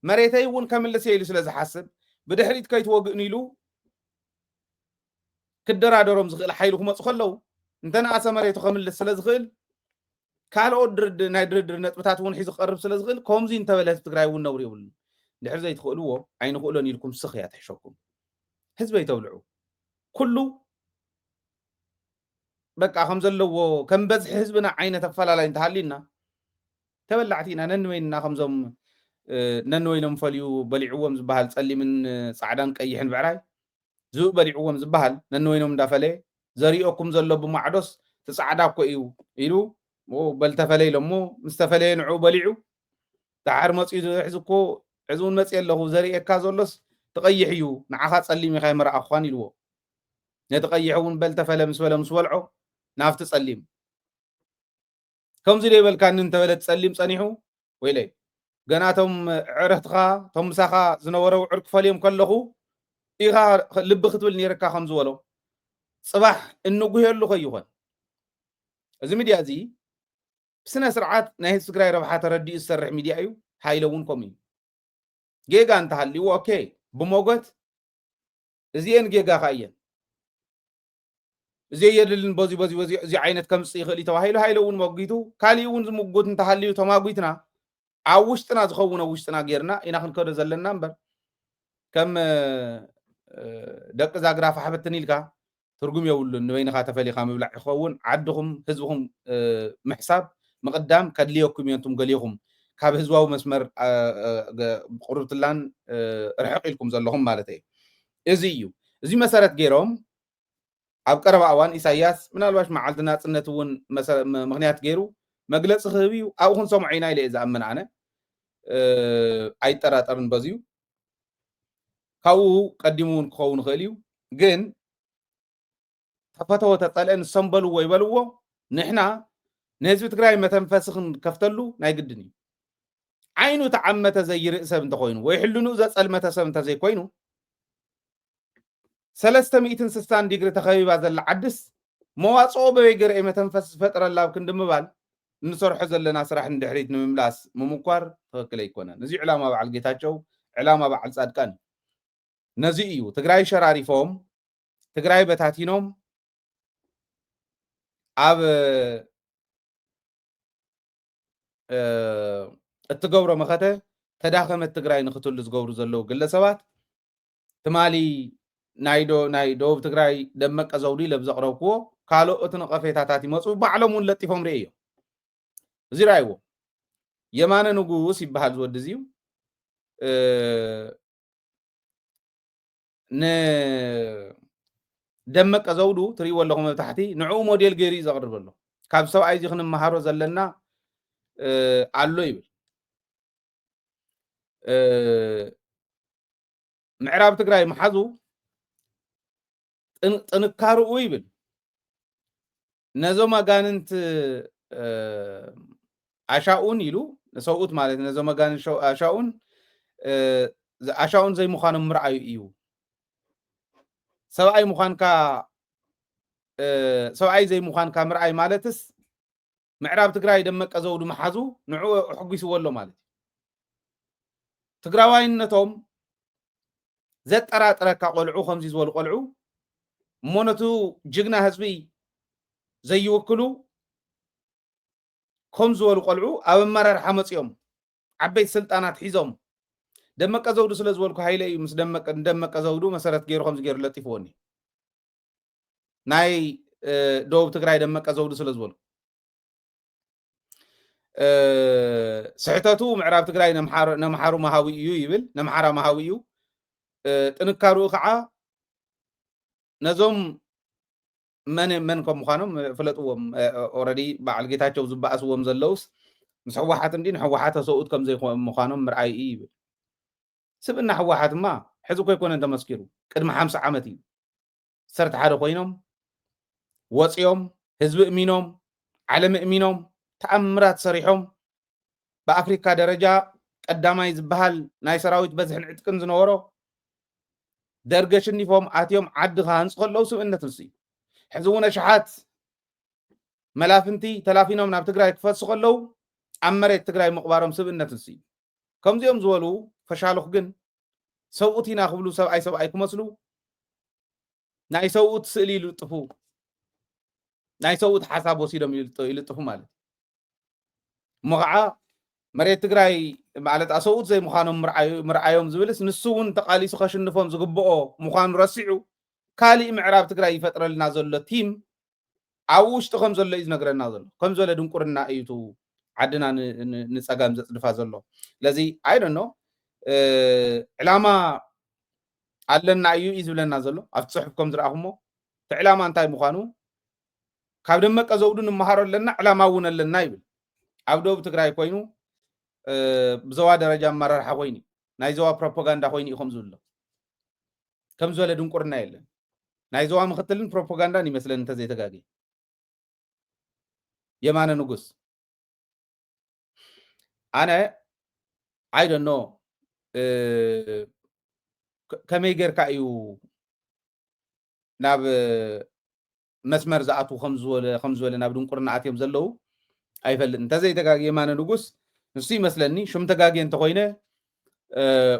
መሬተይ እውን ከምልስ ኢሉ ስለ ዝሓስብ ብድሕሪት ከይትወግእን ኢሉ كدرادورم زغل حيلو كما تخلو انت ناس مريتو خمل سلازغل كالو درد ناي درد نطبتات ون حيز قرب سلازغل كومزي انت بلاس تግራይ ون نوري ول دحر زي تخلو عين خلون يلكم سخيات حشوكم حزب يتولعو كله بقى خمزلو كم بزح حزبنا عينه تفلالا انت حلينا تبلعتينا ننوينا خمزم ننوينم فليو بلعوم زبال صلي من صعدان قيحن بعراي زو بلعوم زبال ننوينم دافله زريئكم زلو بمعدوس تصعدا كو ايلو او بل تفلي لمو مستفلي نعو بلعو تعر مصي حزكو عزون مصي له زريئ كازولس تقيحيو نعها صلي مخاي مرا اخوان يلو نتقيحون بل تفلمس فلمس ولعو نافت تصليم كم زي بل كان انت بلد تصليم صنيحو ويلي جناتهم عرفتها توم ساخا زنورو عرق فليم كلخو إيها لب ختول نيركا خمس ولو صباح إنه جهل له خيوهن إذا ميديا زي بسنة سرعات نهي سكراي ربحات ردي السرع ميديا أيو هاي لون كومين جيجا انت هاللي هو أوكي بموجت زين جيجا خاين زي يدلن بوزي زي عينت كم صيغ اللي تواهيلو هاي لون موجيتو كالي ون موجود انت هاللي وتماجيتنا عوشتنا زخونا وشتنا غيرنا إنا خنكر زلنا نمبر كم دق زاغرا فحبتني لك ترجم يقول انه وين خاتفلي خام بلع يخون عدهم حزبهم محساب مقدام كدليكم ينتم قليهم كاب حزبوا مسمر قربت لان رحق لكم زلهم مالتي ازيو ازي مسارات غيرهم اب قرب اوان اساياس من الواش معلتنا صنتون مغنيات غيرو مغلص خبيو او خن سمعينا الى اذا امن انا اي طراطرن بزيو كاو قديمون كون خليو جن تفتو تطلعن سنبلو ويبلو نحنا نهزب تግራይ متنفسخن كفتلو ناي قدني عينو تعمته زي رئسه انت خوينو ويحلنو ذا صلمته سب انت زي كوينو 360 ديجري تخيبا زل عدس مواصو بيجر متنفس فتره لا كندمبال نسرح زلنا سراح ندحريت نملاس ممكر تكل يكون نزي علامه بعل جيتاچو علامه بعل صادقان نزي እዩ ትግራይ ሸራሪፎም ትግራይ በታቲኖም ኣብ እትገብሮ መኸተ ተዳኸመት ትግራይ ንኽትሉ ዝገብሩ ዘለው ግለሰባት ትማሊ ናይ ደቡብ ትግራይ ደመቀ ዘውዲ ለብዘቕረብክዎ ካልኦት ነቐፌታታት ይመፁ ባዕሎምን ለጢፎም ርእ እዮም እዚ ራይዎ የማነ ንጉስ ይበሃል ዝወዲ እዚዩ ن دمك زودو تري ولا هم تحتي نعو موديل غيري زقرب له كاب سو اي زخن مهارو زلنا علو يبل معراب تግራይ محزو ጥንካሩ ይብል ነዞማ ጋንንት አሻኡን ይሉ ሰውት ማለት ነዞማ ጋንን አሻኡን ዘይ ሙኻኖም ምርአዩ እዩ ሰብአይ ሙኻንካ ሰብአይ ዘይ ሙኻንካ ምርአይ ማለትስ ምዕራብ ትግራይ ደመቀ ዘውዱ መሓዙ ንዑ ሕጉስወሎ ማለት ትግራዋይነቶም ዘጠራጥረካ ቆልዑ ከምዚ ዝበሉ ቆልዑ ሞነቱ ጅግና ህዝቢ ዘይወክሉ ከም ዝበሉ ቆልዑ ኣብ ኣመራርሓ መፅኦም ዓበይቲ ስልጣናት ሒዞም ደመቀ ዘውዱ ስለ ዝበልኩ ሃይለ እዩ ምስ ደመቀ ዘውዱ መሰረት ገይሩ ከምዚ ገይሩ ለጢፍዎኒ ናይ ደቡብ ትግራይ ደመቀ ዘውዱ ስለ ዝበልኩ ስሕተቱ ምዕራብ ትግራይ ነምሓሩ መሃዊ እዩ ይብል ነምሓራ መሃዊ እዩ ጥንካሩ ከዓ ነዞም መን ከም ምዃኖም ፍለጥዎም ኦልሬዲ በዓል ጌታቸው ዝበኣስዎም ዘለውስ ምስ ሕወሓት እንዲ ንሕወሓት ተሰኡት ከም ዘይኮኑ ምዃኖም ምርኣይ እዩ ይብል سبنا حواحات ما حزو كيكون انت مسكيرو قدم 50 عامت እዩ سرت حدا ኮይኖም ወጽዮም ህዝብ እሚኖም ዓለም እሚኖም ተአምራት ሰሪሖም በአፍሪካ ደረጃ ቀዳማይ ዝበሃል ናይ ሰራዊት በዝሕን ዕጥቅን ዝነበሮ ደርገ ሽኒፎም ኣትዮም ዓዲ ካንጽ ከለው ስብእነት ንሲ ሕዝቡነ ሸሓት መላፍንቲ ተላፊኖም ናብ ትግራይ ክፈጽ ከለው ኣብ መሬት ትግራይ ምቕባሮም ስብእነት ንሲ ከምዚኦም ዝበሉ ፈሻሉኽ ግን ሰውት ኢና ክብሉ ሰብኣይ ክመስሉ ናይ ሰውት ስእሊ ይልጥፉ ናይ ሰውት ሓሳብ ወሲዶም ይልጥፉ ማለት መኸዓ መሬት ትግራይ ማለት ኣሰውት ዘይ ምዃኖም ምርኣዮም ዝብልስ ንሱ እውን ተቃሊሱ ከሽንፎም ዝግብኦ ምዃኑ ረሲዑ ካሊእ ምዕራብ ትግራይ ይፈጥረልና ዘሎ ቲም ኣብ ውሽጡ ከም ዘሎ እዩ ዝነግረና ዘሎ ከም ዝበለ ድንቁርና እዩቱ ዓድና ንፀጋም ዘፅድፋ ዘሎ ለዚ ኣይ ዶንት ኖ ዕላማ ኣለና እዩ ዝብለና ዘሎ ኣብቲ ፅሑፍ ከም ዝረኣኹሞ እቲ ዕላማ እንታይ ምዃኑ ካብ ደመቀ ዘውዱ ንመሃሮ ኣለና ዕላማ እውን ኣለና ይብል ኣብ ደቡብ ትግራይ ኮይኑ ብዘዋ ደረጃ ኣመራርሓ ኮይኑ ናይ ዘዋ ፕሮፓጋንዳ ኮይኑ እዩ ከም ዝብሎ ከም ዝበለ ድንቁርና የለን نايزوا مختلن بروباغندا يمثلن انت زي تقاقي يمانه نقص انا I don't know كمي غير كايو ناب مسمر زاتو خمز ولا ناب دنقرنا اتيم زلو ايفل انت زي تقاقي يمانه نقص نسي مثلني شم تقاقي انت خوينه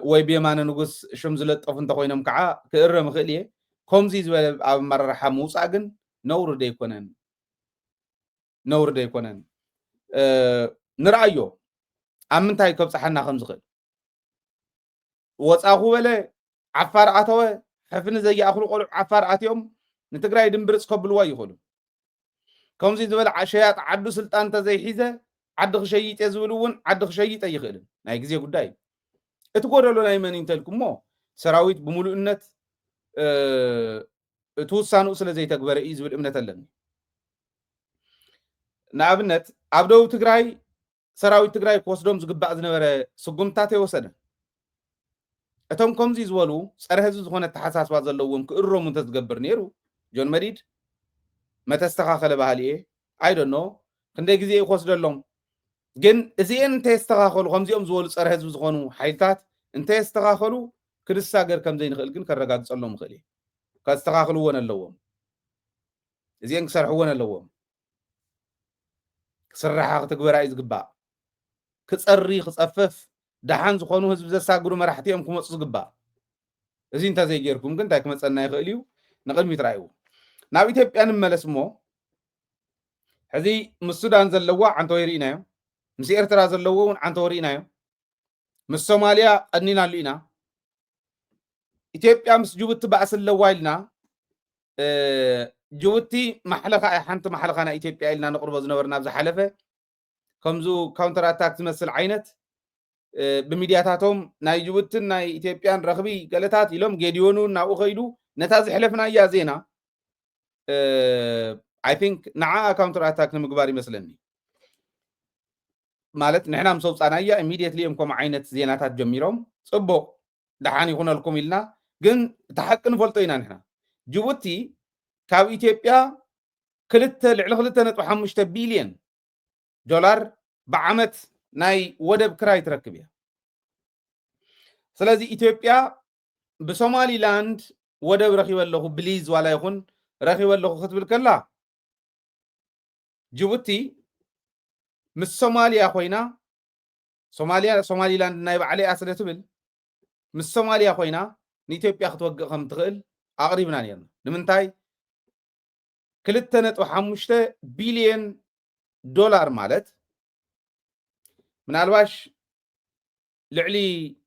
ወይ بيمانه نقص شم زلطف انت خوينم كعا كእرم خليه كومزي زبل اب مرحه موصا ግን نور ديكونن نرأيو امنتاي كبصحنا خمزخل وصاخو بله عفار اتوه حفن زي اخلو قلع عفار اتيوم نتግራይ ድንብርጽ ከብልዋ ይخሉ ከምዚ ዝበል ዓሸያት ዓዱ ስልጣን ተዘይሒዘ ዓዲ ክሸይጥ ዝብሉውን ዓዲ ክሸይጥ ይኽእልን ናይ ግዜ ጉዳይ እቲ ጎደሎ ናይ መን እንተልኩሞ ሰራዊት ብሙሉእነት እቲ ውሳኑ ስለ ዘይተግበረ እዩ ዝብል እምነት ኣለኒ ንኣብነት ኣብ ደቡብ ትግራይ ሰራዊት ትግራይ ክወስዶም ዝግባእ ዝነበረ ስጉምታት የወሰደ እቶም ከምዚ ዝበሉ ፀረ ህዝቢ ዝኾነ ተሓሳስባ ዘለዎም ክእሮሙ እንተዝገብር ነይሩ ጆን መዲድ መተስተኻኸለ ባህሊ እየ አይ ዶንት ኖ ክንደይ ግዜ ይወስደሎም ግን እዚአን እንተስተኻኸሉ ከምዚኦም ዝበሉ ፀረ ህዝቢ ዝኾኑ ሓይልታት እንተስተኻኸሉ ክድሳገር ከም ዘይንኽእል ግን ከረጋግፀሎም ይኽእል እየ ከስተኻኽልዎን ኣለዎም እዚአን ክሰርሕዎን ኣለዎም ክስራሓ ክትግበራ እዩ ዝግባእ ክፀሪ ክፀፈፍ ደሓን ዝኾኑ ህዝቢ ዘሳግሩ መራሕቲኦም ክመፁ ዝግባእ እዚ እንተዘይጌርኩም ግን እንታይ ክመፀና ይኽእል እዩ ንቅድሚት ራእዩ ናብ ኢትዮጵያ ንመለስ እሞ ሕዚ ምስ ሱዳን ዘለዋ ዓንተ ወሪእናዮ ምስ ኤርትራ ዘለዎ እውን ዓንተ ወሪእናዮ ምስ ሶማልያ ቀኒናሉ ኢና ኢትዮጵያ ምስ ጅቡቲ ባእስ ኣለዋ ኢልና ጅቡቲ ማሕለኻ ሓንቲ ማሕለኻና ኢትዮጵያ ኢልና ንቅርቦ ዝነበርና ብዝሓለፈ ከምዙ ካውንተር አታክ ዝመስል ዓይነት بميدياتاتهم ناي جبوتن ناي إثيوبيان رغبي قالتات إلهم جديونو ناو خيدو نتازح حلفنا يا زينا I think نعا counter attack نمقباري مثلني مالت نحنا مصوص أنا يا immediately يمكم عينة زيناتات جميرهم صبو دحاني هنا لكم إلنا جن تحق نفلطينا نحنا جبوتي كاو إثيوبيا كلت العلقلتنا نتوحمشت بليون دولار بعمت ناي ودب كراي تركبيا سلازي إثيوبيا بسومالي لاند ودب رخيب الله بليز ولا يكون رخيب الله خطب الكلا جيبوتي مس سوماليا خوينا سومالي لاند نايب علي أسد تبل مس سوماليا خوينا إثيوبيا خطوق خم تغل أقربنا نيرنا لمنتاي كلتنا وحمشته بليون دولار مالت من الواش لعلي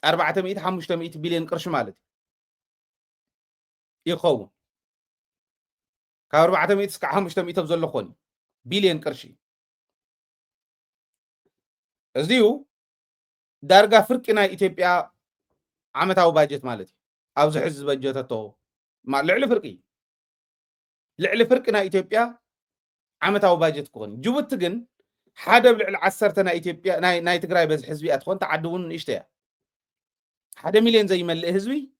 400 بليون قرش مالتي يخون كا 400 اسكع 500 بزلو خوني بليون قرشي ازديو دارغا فرقنا إثيوبيا عمتاو باجت مالتي ابز حز بجتتو ما لعل فرقنا إثيوبيا عمتاو باجت كون جبت جن حدا بالعل عسرتنا إثيوبيا ناي تقراي بس حزبي أتخون تعدون إشتيا حدا مليون زي ما حزبي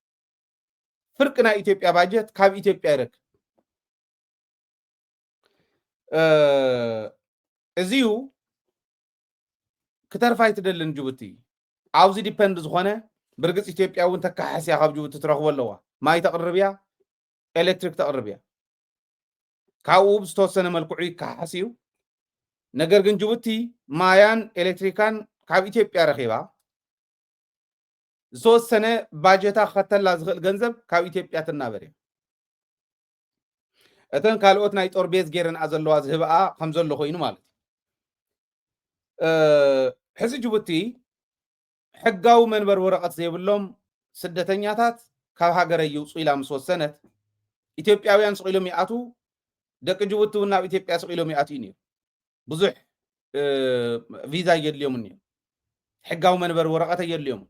فرقنا إثيوبيا باجت كاب إثيوبيا رك أزيو كتر فايت دلن جبتي عاوزي ديبند زخانة برجس إثيوبيا وانت كحسي عقب جبت تراخو ولا ما يتقربيا إلكتريك تقربيا كاوب ستوسنا ملكوعي كحسيو ነገር ግን ጅቡቲ ማያን ኤሌክትሪካን ካብ ኢትዮጵያ ረኺባ ዝተወሰነ ባጀታ ከተላ ዝኽእል ገንዘብ ካብ ኢትዮጵያ ትናበር እያ እተን ካልኦት ናይ ጦር ቤዝ ጌረን ዘለዋ ዝህብኣ ከም ዘሎ ኮይኑ ማለት ሕዚ ጅቡቲ ሕጋዊ መንበር ወረቐት ዘይብሎም ስደተኛታት ካብ ሃገረ ይውፁ ኢላ ምስ ወሰነት ኢትዮጵያውያን ስቂሎም ይኣቱ ደቂ ጅቡቲ እውን ናብ ኢትዮጵያ ስቂሎም ይኣቱ እዩ بزح فيزا يدليوم نيو حقاو منبر ورقة يدليوم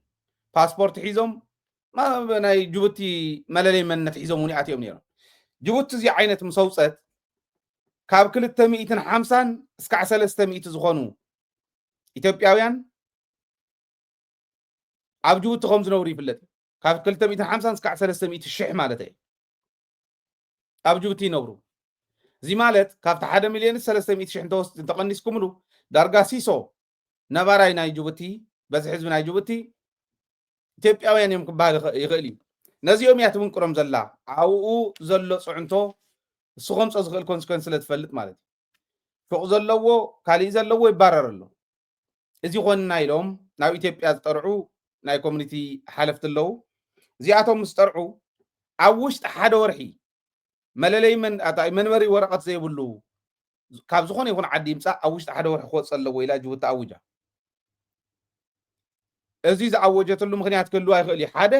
باسبورت حيزوم ما بناي جبوتي ملالي من نتحيزوم ونياتيوم نيرو جبوتي زي عينة مصوصات كاب كل التمئيتن حامسان اسكع سلس تمئيت زخونو إثيوبياويان عب جبوتي خمس نوري فلت ካብ 250 እስካዕ 300 ሽሕ ማለት እዩ ኣብ ጅቡቲ ይነብሩ እዚ ማለት ካብቲ 1 ሚልዮን 300 ሽሕ ተቐኒስኩምሉ ዳርጋ ሲሶ ነባራይ ናይ ጅቡቲ በዚ ህዝቢ ናይ ጅቡቲ ኢትዮጵያውያን እዮም ክበሃል ይኽእል እዩ ነዚኦም እያ ትምንቅሮም ዘላ ኣብኡ ዘሎ ፅዕንቶ እሱ ከምፆ ዝኽእል ኮንስኮንስ ስለ ትፈልጥ ማለት እዩ ፎቅ ዘለዎ ካሊእ ዘለዎ ይባረር ኣሎ እዚ ኮንና ኢሎም ናብ ኢትዮጵያ ዝጠርዑ ናይ ኮሚኒቲ ሓለፍቲ ኣለዉ እዚኣቶም ምስ ጠርዑ ኣብ ውሽጢ ሓደ ወርሒ መለለይ መንበሪ ወረቐት ዘይብሉ ካብ ዝኾነ ይኹን ዓዲ ይምፃእ ኣብ ውሽጢ ሓደ ወርሒ ክወፅእ ኣለዎ ኢላ ጅቡቲ ኣውጃ እዚ ዝኣወጀትሉ ምክንያት ክህልዋ ይኽእል እዩ ሓደ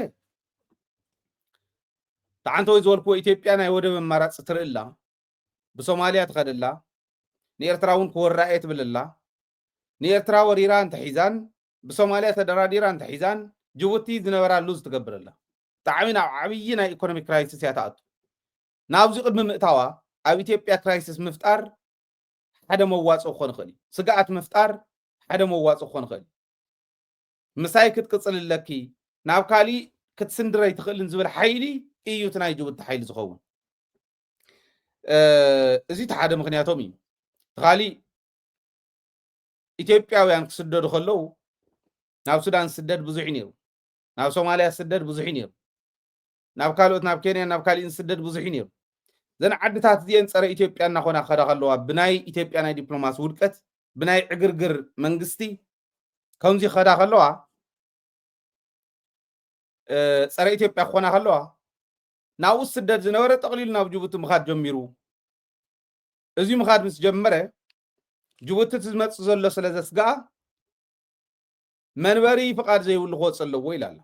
ተዓንተ ወይ ዝበልክዎ ኢትዮጵያ ናይ ወደብ ኣማራፂ ትርእላ ብሶማልያ ትኸደላ ንኤርትራ እውን ክወራኤ ትብልላ ንኤርትራ ወሪራ እንተሒዛን ብሶማልያ ተደራዲራ እንተሒዛን ጅቡቲ ዝነበራሉ ዝትገብረላ ብጣዕሚ ናብ ዓብዪ ናይ ኢኮኖሚክ ክራይሲስ እያ ተኣቱ ናብዚ ቅድሚ ምእታዋ ኣብ ኢትዮጵያ ክራይሲስ ምፍጣር ሓደ መዋፅእ ክኾን ይኽእል እዩ ስግኣት ምፍጣር ሓደ መዋፅእ ክኾን ይኽእል ምሳይ ክትቅፅልለኪ ናብ ካሊእ ክትስንድረይ ትኽእልን ዝብል ሓይሊ እዩ እቲ ናይ ጅቡቲ ሓይሊ ዝኸውን እዚ እቲ ሓደ ምክንያቶም እዩ ካሊእ ኢትዮጵያውያን ክስደዱ ከለዉ ናብ ሱዳን ዝስደድ ብዙሕ ነይሩ ናብ ሶማልያ ዝስደድ ብዙሕ ነይሩ ናብ ካልኦት ናብ ኬንያ ናብ ካሊእ ዝስደድ ብዙሕ ነይሩ ዘን ዓድታት እዚአን ፀረ ኢትዮጵያ እናኾና ክኸዳ ከለዋ ብናይ ኢትዮጵያ ናይ ዲፕሎማሲ ውድቀት ብናይ ዕግርግር መንግስቲ ከምዚ ክኸዳ ከለዋ ፀረ ኢትዮጵያ ክኾና ከለዋ ናብኡ ዝስደድ ዝነበረ ጠቕሊሉ ናብ ጅቡቲ ምኻድ ጀሚሩ እዚ ምኻድ ምስ ጀመረ ጅቡቲ ዝመፅእ ዘሎ ስለ ዘስግኣ መንበሪ ፍቃድ ዘይብሉ ክወፅእ ኣለዎ ኢላ ኣላ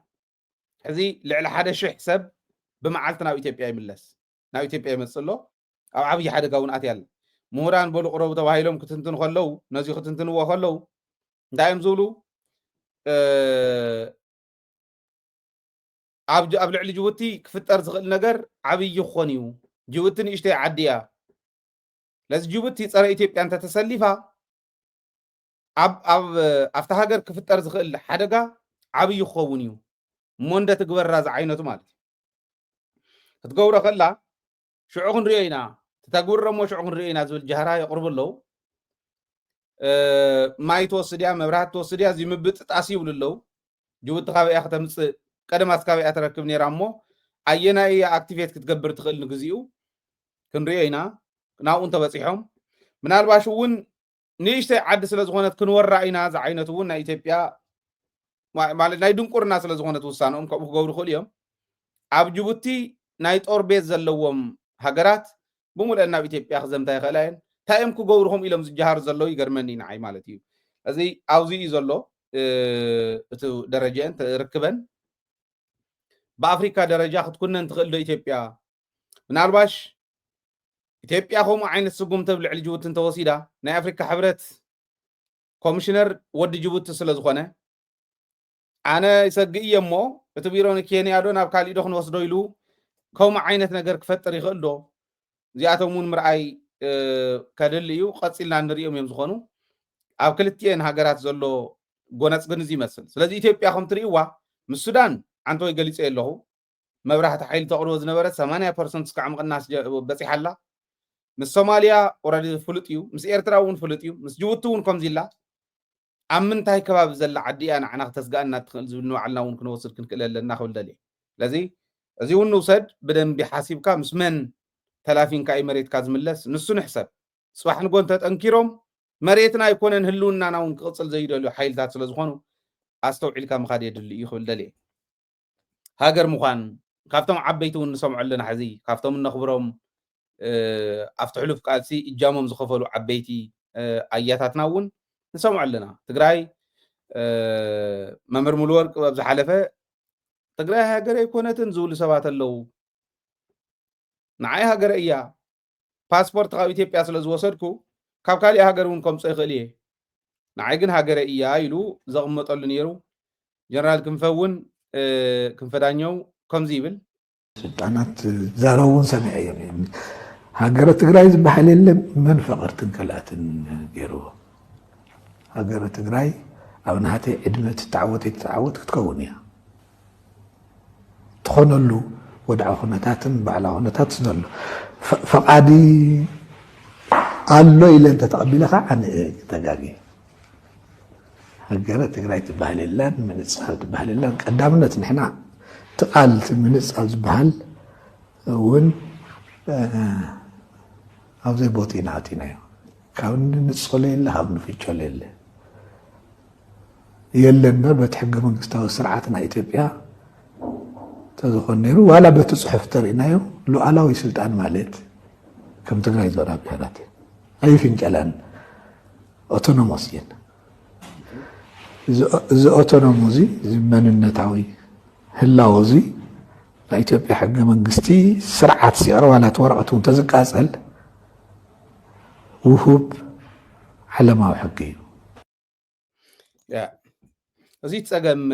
ሕዚ ልዕሊ 1,000 ሰብ ብመዓልቲ ናብ ኢትዮጵያ ይምለስ ናብ ኢትዮጵያ ይመፅእ ኣሎ ኣብ ዓብዪ ሓደጋ እውን ኣትያ ኣላ ምሁራን በሉ ቅረቡ ተባሂሎም ክትንትኑ ከለዉ ነዚ ክትንትንዎ ከለዉ እንታይ እዮም ዝብሉ ኣብ ልዕሊ ጅቡቲ ክፍጠር ዝኽእል ነገር ዓብዪ ክኾን እዩ ጅቡቲ ንእሽተይ ዓዲ እያ ለዚ ጅቡቲ ፀረ ኢትዮጵያ እንተተሰሊፋ ኣብታ ሃገር ክፍጠር ዝኽእል ሓደጋ ዓብዪ ክኸውን እዩ እሞ እንደ ትግበራ ዝዓይነቱ ማለት እዩ ክትገብሮ ከላ ሽዑ ክንሪኦ ኢና ተተግብሮ እሞ ሽዑ ክንሪኦ ኢና ዝብል ጃህራ የቕርቡ ኣለዉ ማይ ትወስድ እያ መብራህቲ ትወስድ እያ እዚ ምብጥጣስ ይብሉ ኣለዉ ጅቡቲ ካበእያ ከተምፅእ ቀደማት ካበእያ ተረክብ ነይራ እሞ ኣየናይ ኣክቲቬት ክትገብር ትኽእል ንግዚኡ ክንሪኦ ኢና ናብኡ እንተበፂሖም ምናልባሽ እውን ንእሽተይ ዓዲ ስለ ዝኾነት ክንወራ ኢና ዝዓይነቱ እውን ናይ ኢትዮጵያ ማለት ናይ ድንቁርና ስለ ዝኾነት ውሳነኦም ከምኡ ክገብሩ ይኽእሉ እዮም ኣብ ጅቡቲ ናይ ጦር ቤት ዘለዎም ሃገራት ብምሉእ ናብ ኢትዮጵያ ክዘምታ ይኽእላ እየን እንታይ እዮም ክገብሩኹም ኢሎም ዝጀሃሩ ዘለዉ ይገርመኒ ንዓይ ማለት እዩ እዚ ኣብዚ እዩ ዘሎ እቲ ደረጃን ትርክበን በአፍሪካ ደረጃ ክትኩነን ትኽእል ዶ ኢትዮጵያ ምናልባሽ ኢትዮጵያ ከምኡ ዓይነት ስጉም ተብ ልዕሊ ጅቡቲ እንተወሲዳ ናይ ኣፍሪካ ሕብረት ኮሚሽነር ወዲ ጅቡቲ ስለ ዝኾነ ኣነ ይሰግእ እየ እሞ እቲ ቢሮ ንኬንያ ዶ ናብ ካሊእ ዶ ክንወስዶ ኢሉ ከምኡ ዓይነት ነገር ክፈጥር ይኽእል ዶ እዚኣቶም እውን ምርኣይ ከድሊ እዩ ቀፂልና ንሪኦም እዮም ዝኾኑ ኣብ ክልቲአን ሃገራት ዘሎ ጎነፅ ግን እዚ ይመስል ስለዚ ኢትዮጵያ ከም ትርእይዋ ምስ ሱዳን ዓንተ ወይ ገሊፀ ኣለኹ መብራህቲ ሓይሊ ተቕርቦ ዝነበረት 80% እስካዕ ምቕናስ በፂሓ ኣላ ምስ ሶማልያ ኦረዲ ፍሉጥ እዩ ምስ ኤርትራ እውን ፍሉጥ እዩ ምስ ጅቡቲ እውን ከምዚ ኢላ ኣብ ምንታይ ከባቢ ዘላ ዓዲ እያ ንዓና ክተስግኣና ትኽእል ዝብል ንባዕልና እውን ክንወስድ ክንክእል ኣለና ክብል ደልየ ስለዚ እዚ እውን ንውሰድ ብደንቢ ሓሲብካ ምስ መን ተላፊንካ እዩ መሬትካ ዝምለስ ንሱ ንሕሰብ ፅባሕ ንጎን ተጠንኪሮም መሬትና ኣይኮነን ህልውናና እውን ክቕፅል ዘይደልዩ ሓይልታት ስለ ዝኾኑ ኣስተውዒልካ ምኻድ የድሊ እዩ ክብል ደልየ ሃገር ምዃን ካብቶም ዓበይቲ እውን ንሰምዖ ኣለና ሕዚ ካብቶም እነኽብሮም ኣብቲ ሕሉፍ ቃልሲ እጃሞም ዝኸፈሉ ዓበይቲ ኣያታትና እውን ንሰምዖ ኣለና ትግራይ መምህር ሙሉወርቅ ኣብ ዝሓለፈ ትግራይ ሃገር ኣይኮነትን ዝብሉ ሰባት ኣለዉ ንዓይ ሃገረ እያ ፓስፖርት ካብ ኢትዮጵያ ስለ ዝወሰድኩ ካብ ካሊእ ሃገር እውን ከምፆ ይኽእል እየ ንዓይ ግን ሃገረ እያ ኢሉ ዘቕመጠሉ ነይሩ ጀነራል ክንፈ እውን ክንፈ ዳኘው ከምዚ ይብል ስልጣናት ዛረቡን ሰሚዐ እዮም ሃገረ ትግራይ ዝበሃል የለን መን ፈቐርትን ከልኣትን ገይርዎ ሃገረ ትግራይ ኣብ ናተይ ዕድመ ትተዓወት ክትከውን እያ تخونلو ودع خونتاتن بعلا خونتات سنلو فقادي قالو إلا أنت تقبلها عن تجاجي هجرة تقرأي تبهل اللان من السحر تبهل اللان قدامنا نحنا تقالت من السحر تبهل ون أو زي بوتين عاتينا كون نسخل إلا هم نفيتشل إلا يلنا بتحق من مستوى سرعتنا إثيوبيا تدخل نيرو ولا بتصحف ترينايو لو علاوي سلطان مالت كم تقرأي زورا بيراتي أي فنجلان أوتونوموسين إذا أوتونوموزي زمان النتاوي هلاوزي لإثيوبيا حق منقستي سرعة سيارة ولا تورقة تزق أسأل وهوب على ما حقي يا أزيد سأقم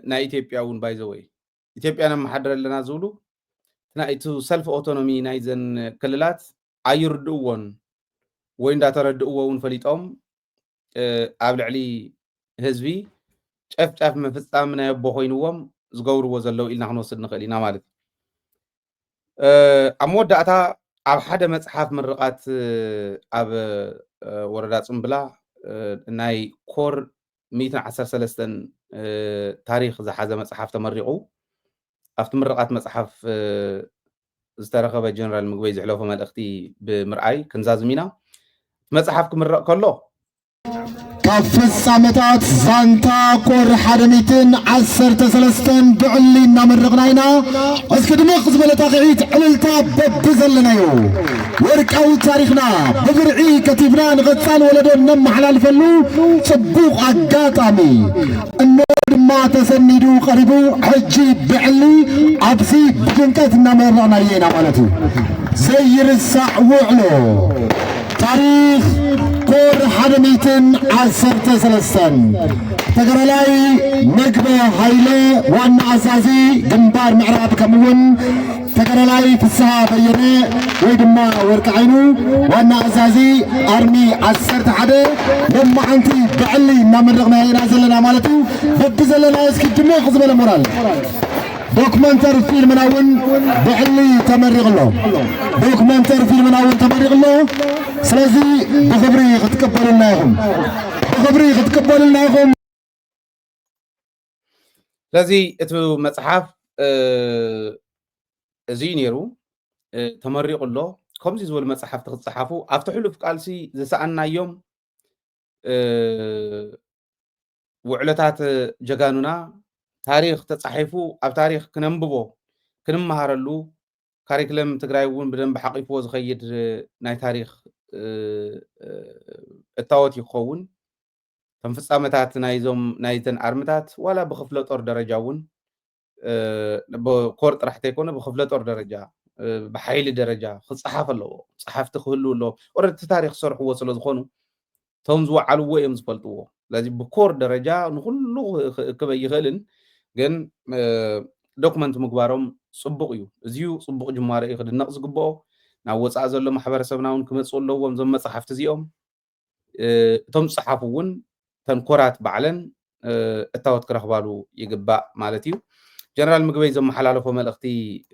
نا إثيوبيا ون بايزوي إثيوبيا أنا محضر لنا زولو نا إتو سلف أوتونومي نايزن كللات عيردوون وين دا تردوون فليتهم قابل علي هزبي شاف مفصامنا يبو خوينوهم زغورو زلو إلنا خنوصد نخلينا مالت أمود داتا أب حدا مصحف من رقات أب وردات صنبلا ناي كور 113 تاريخ زحازة مصحف تمرقو أفت مرقات مصحف زترخب جنرال مقوي زحلوفه مالختي بمرأي كنزازمينا مصحف كمرق كله كفص عمتات زانتا كور حرميتن 13 بعلي نمرقناينا اسكد مخز بلا تقعيت عللتا ببزلنايو وركاو تاريخنا ببرعي كتبنا نغطان ولدون نم حلال فلو صبوق عقاطامي النور ما تسندو قريبو حجي بعلي عبسي بجنكت نمرقناينا مالتو سير الساع وعلو تاريخ كور حرميتن 13 تقرلاي نقبة هايلة وانا عزازي جنبار معراب كمون تقرلاي في الساعة بيني ويدما وركعينو وانا عزازي ارمي 11 لما عنتي بعلي نامرقنا هنا زلنا مالتو ببزلنا اسكي دمي خزب المورال دوكمنتر فيلم ناون بعلي تمرق له دوكمنتر فيلم ناون تمرق له سلازي بخبري تقبلناهم بخبري تقبلناهم سلازي اتو مصحف زينيرو تمرق له كمزي زول مصحف تتصحفو افتحوا له في قالسي زسألنا يوم وعلتات جغانونا تاريخ تصحيفو اب تاريخ كننببو كنمهارلو كاريكلم تግራይውን بدن بحقيفو زخيد ناي تاريخ التاوت يخون تنفصامتات نايزوم نايتن ارمتات ولا بخفله طور درجاون بكور طرحته يكون بخفله طور درجه بحيل درجه خصحف له صحف تخلو له ورد تاريخ صرح وصلوا زخونو توم زوعلو ويم زفلطو لازم بكور درجه نخلو كبي يخلن ግን ዶክመንት ምግባሮም ጽቡቅ እዩ እዚዩ ጽቡቅ ጅማሬ ይخدنق ዝግበኦ ናብ ወፃእ ዘሎ ማሕበረሰብናውን ክመጽኡ ኣለዎም ዞም መጽሓፍቲ እዚኦም እቶም ጽሓፉውን ተንኮራት ባዕለን እታወት ክረኽባሉ ይግባእ ማለት እዩ ጀነራል ምግበይ ዘመሓላለፎ መልእኽቲ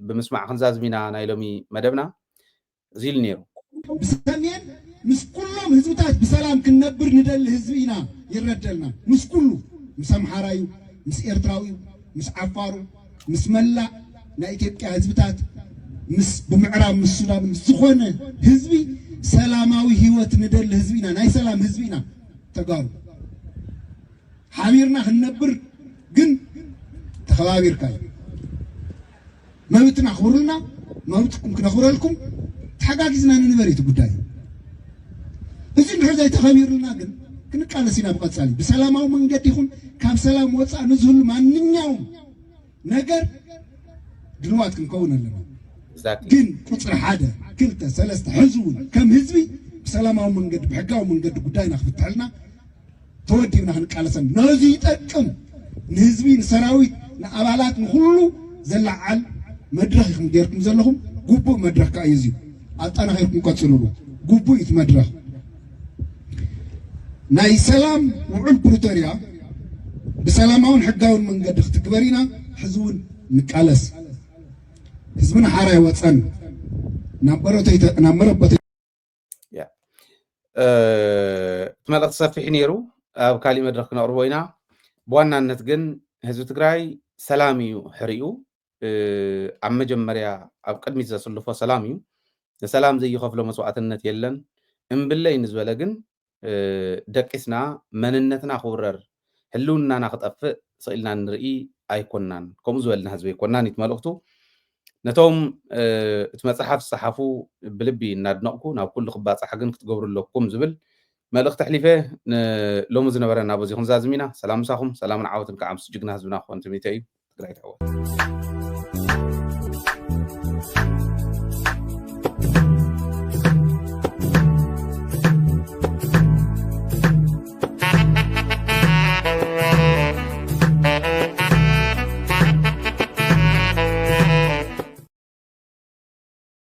ብምስማዕ ክንዛዝሚና ናይ ሎሚ መደብና እዚል ነይሩ بسمين مش كلهم هزوتات بسلام كنبر ندل هزبينا يردلنا مش كله مسامحرايو مس إيرتراوي مس عفارو مس ملا نا إثيوبيا هزبتات مس بمعراب مس السودان مس زخونه هزبي سلاماوي هيوت ندل هزبينا ناي سلام هزبينا تقالو حبيرنا هنبر جن تخبابير كاي موتنا خبرلنا موتكم كنخبر لكم تحقاقزنا نبريت قداي إذن هذا يتخبيرلنا جن كنقالسينا بقصالي بسلاماو منقد يكون كاب سلام وصا نزول ماننياوم ነገር ድንዋት ክንከውን ኣለና ግን ቁጥር ሓደ ክልተ ሰለስተ ህዝቡን ከም ህዝቢ በሰላማዊ መንገድ በሕጋዊ መንገድ ጉዳይና ክፍትሐልና ተወዲብና ክንቃለሰን ነዚ ይጠቅም ንህዝቢ ንሰራዊት ንኣባላት ንኩሉ ዘለዓል መድረኽ ይኹም ጌርኩም ዘለኹም ጉቡእ መድረኽ ከዓ እዩ ኣጣናኺርኩም ቀጽሉሉ ጉቡእ እቲ መድረኽ ናይ ሰላም ውዕል ፕሪቶሪያ بسلامون حقاون من قد اختكبرينا حزون نقالس ህዝብና ሓራይ ወፀን ናበረበት መልእክቲ ሰፊሕ ነይሩ ኣብ ካሊእ መድረክ ክነቅርቦ ኢና ብዋናነት ግን ህዝቢ ትግራይ ሰላም እዩ ሕሪኡ ኣብ መጀመርያ ኣብ ቅድሚት ዘስልፎ ሰላም እዩ ንሰላም ዘይከፍሎ መስዋዕትነት የለን እምብለይ ንዝበለ ግን ደቂስና መንነትና ክውረር ህልውናና ክጠፍእ ስኢልና ንርኢ ኣይኮናን ከምኡ ዝበልና ህዝቢ ኣይኮናን ኢት መልእክቱ ነቶም እቲ መፅሓፍ ዝፀሓፉ ብልቢ እናድነቕኩ ናብ ኩሉ ክባፅሕ ግን ክትገብሩ ኣለኩም ዝብል መልእክቲ ኣሕሊፈ ሎሚ ዝነበረና በዚ ክንዛዝም ኢና ሰላም ምሳኹም ሰላምን ዓወትን ከዓ ምስ ጅግና ህዝብና ክኾን ትምኒተ እዩ ትግራይ ትዕወት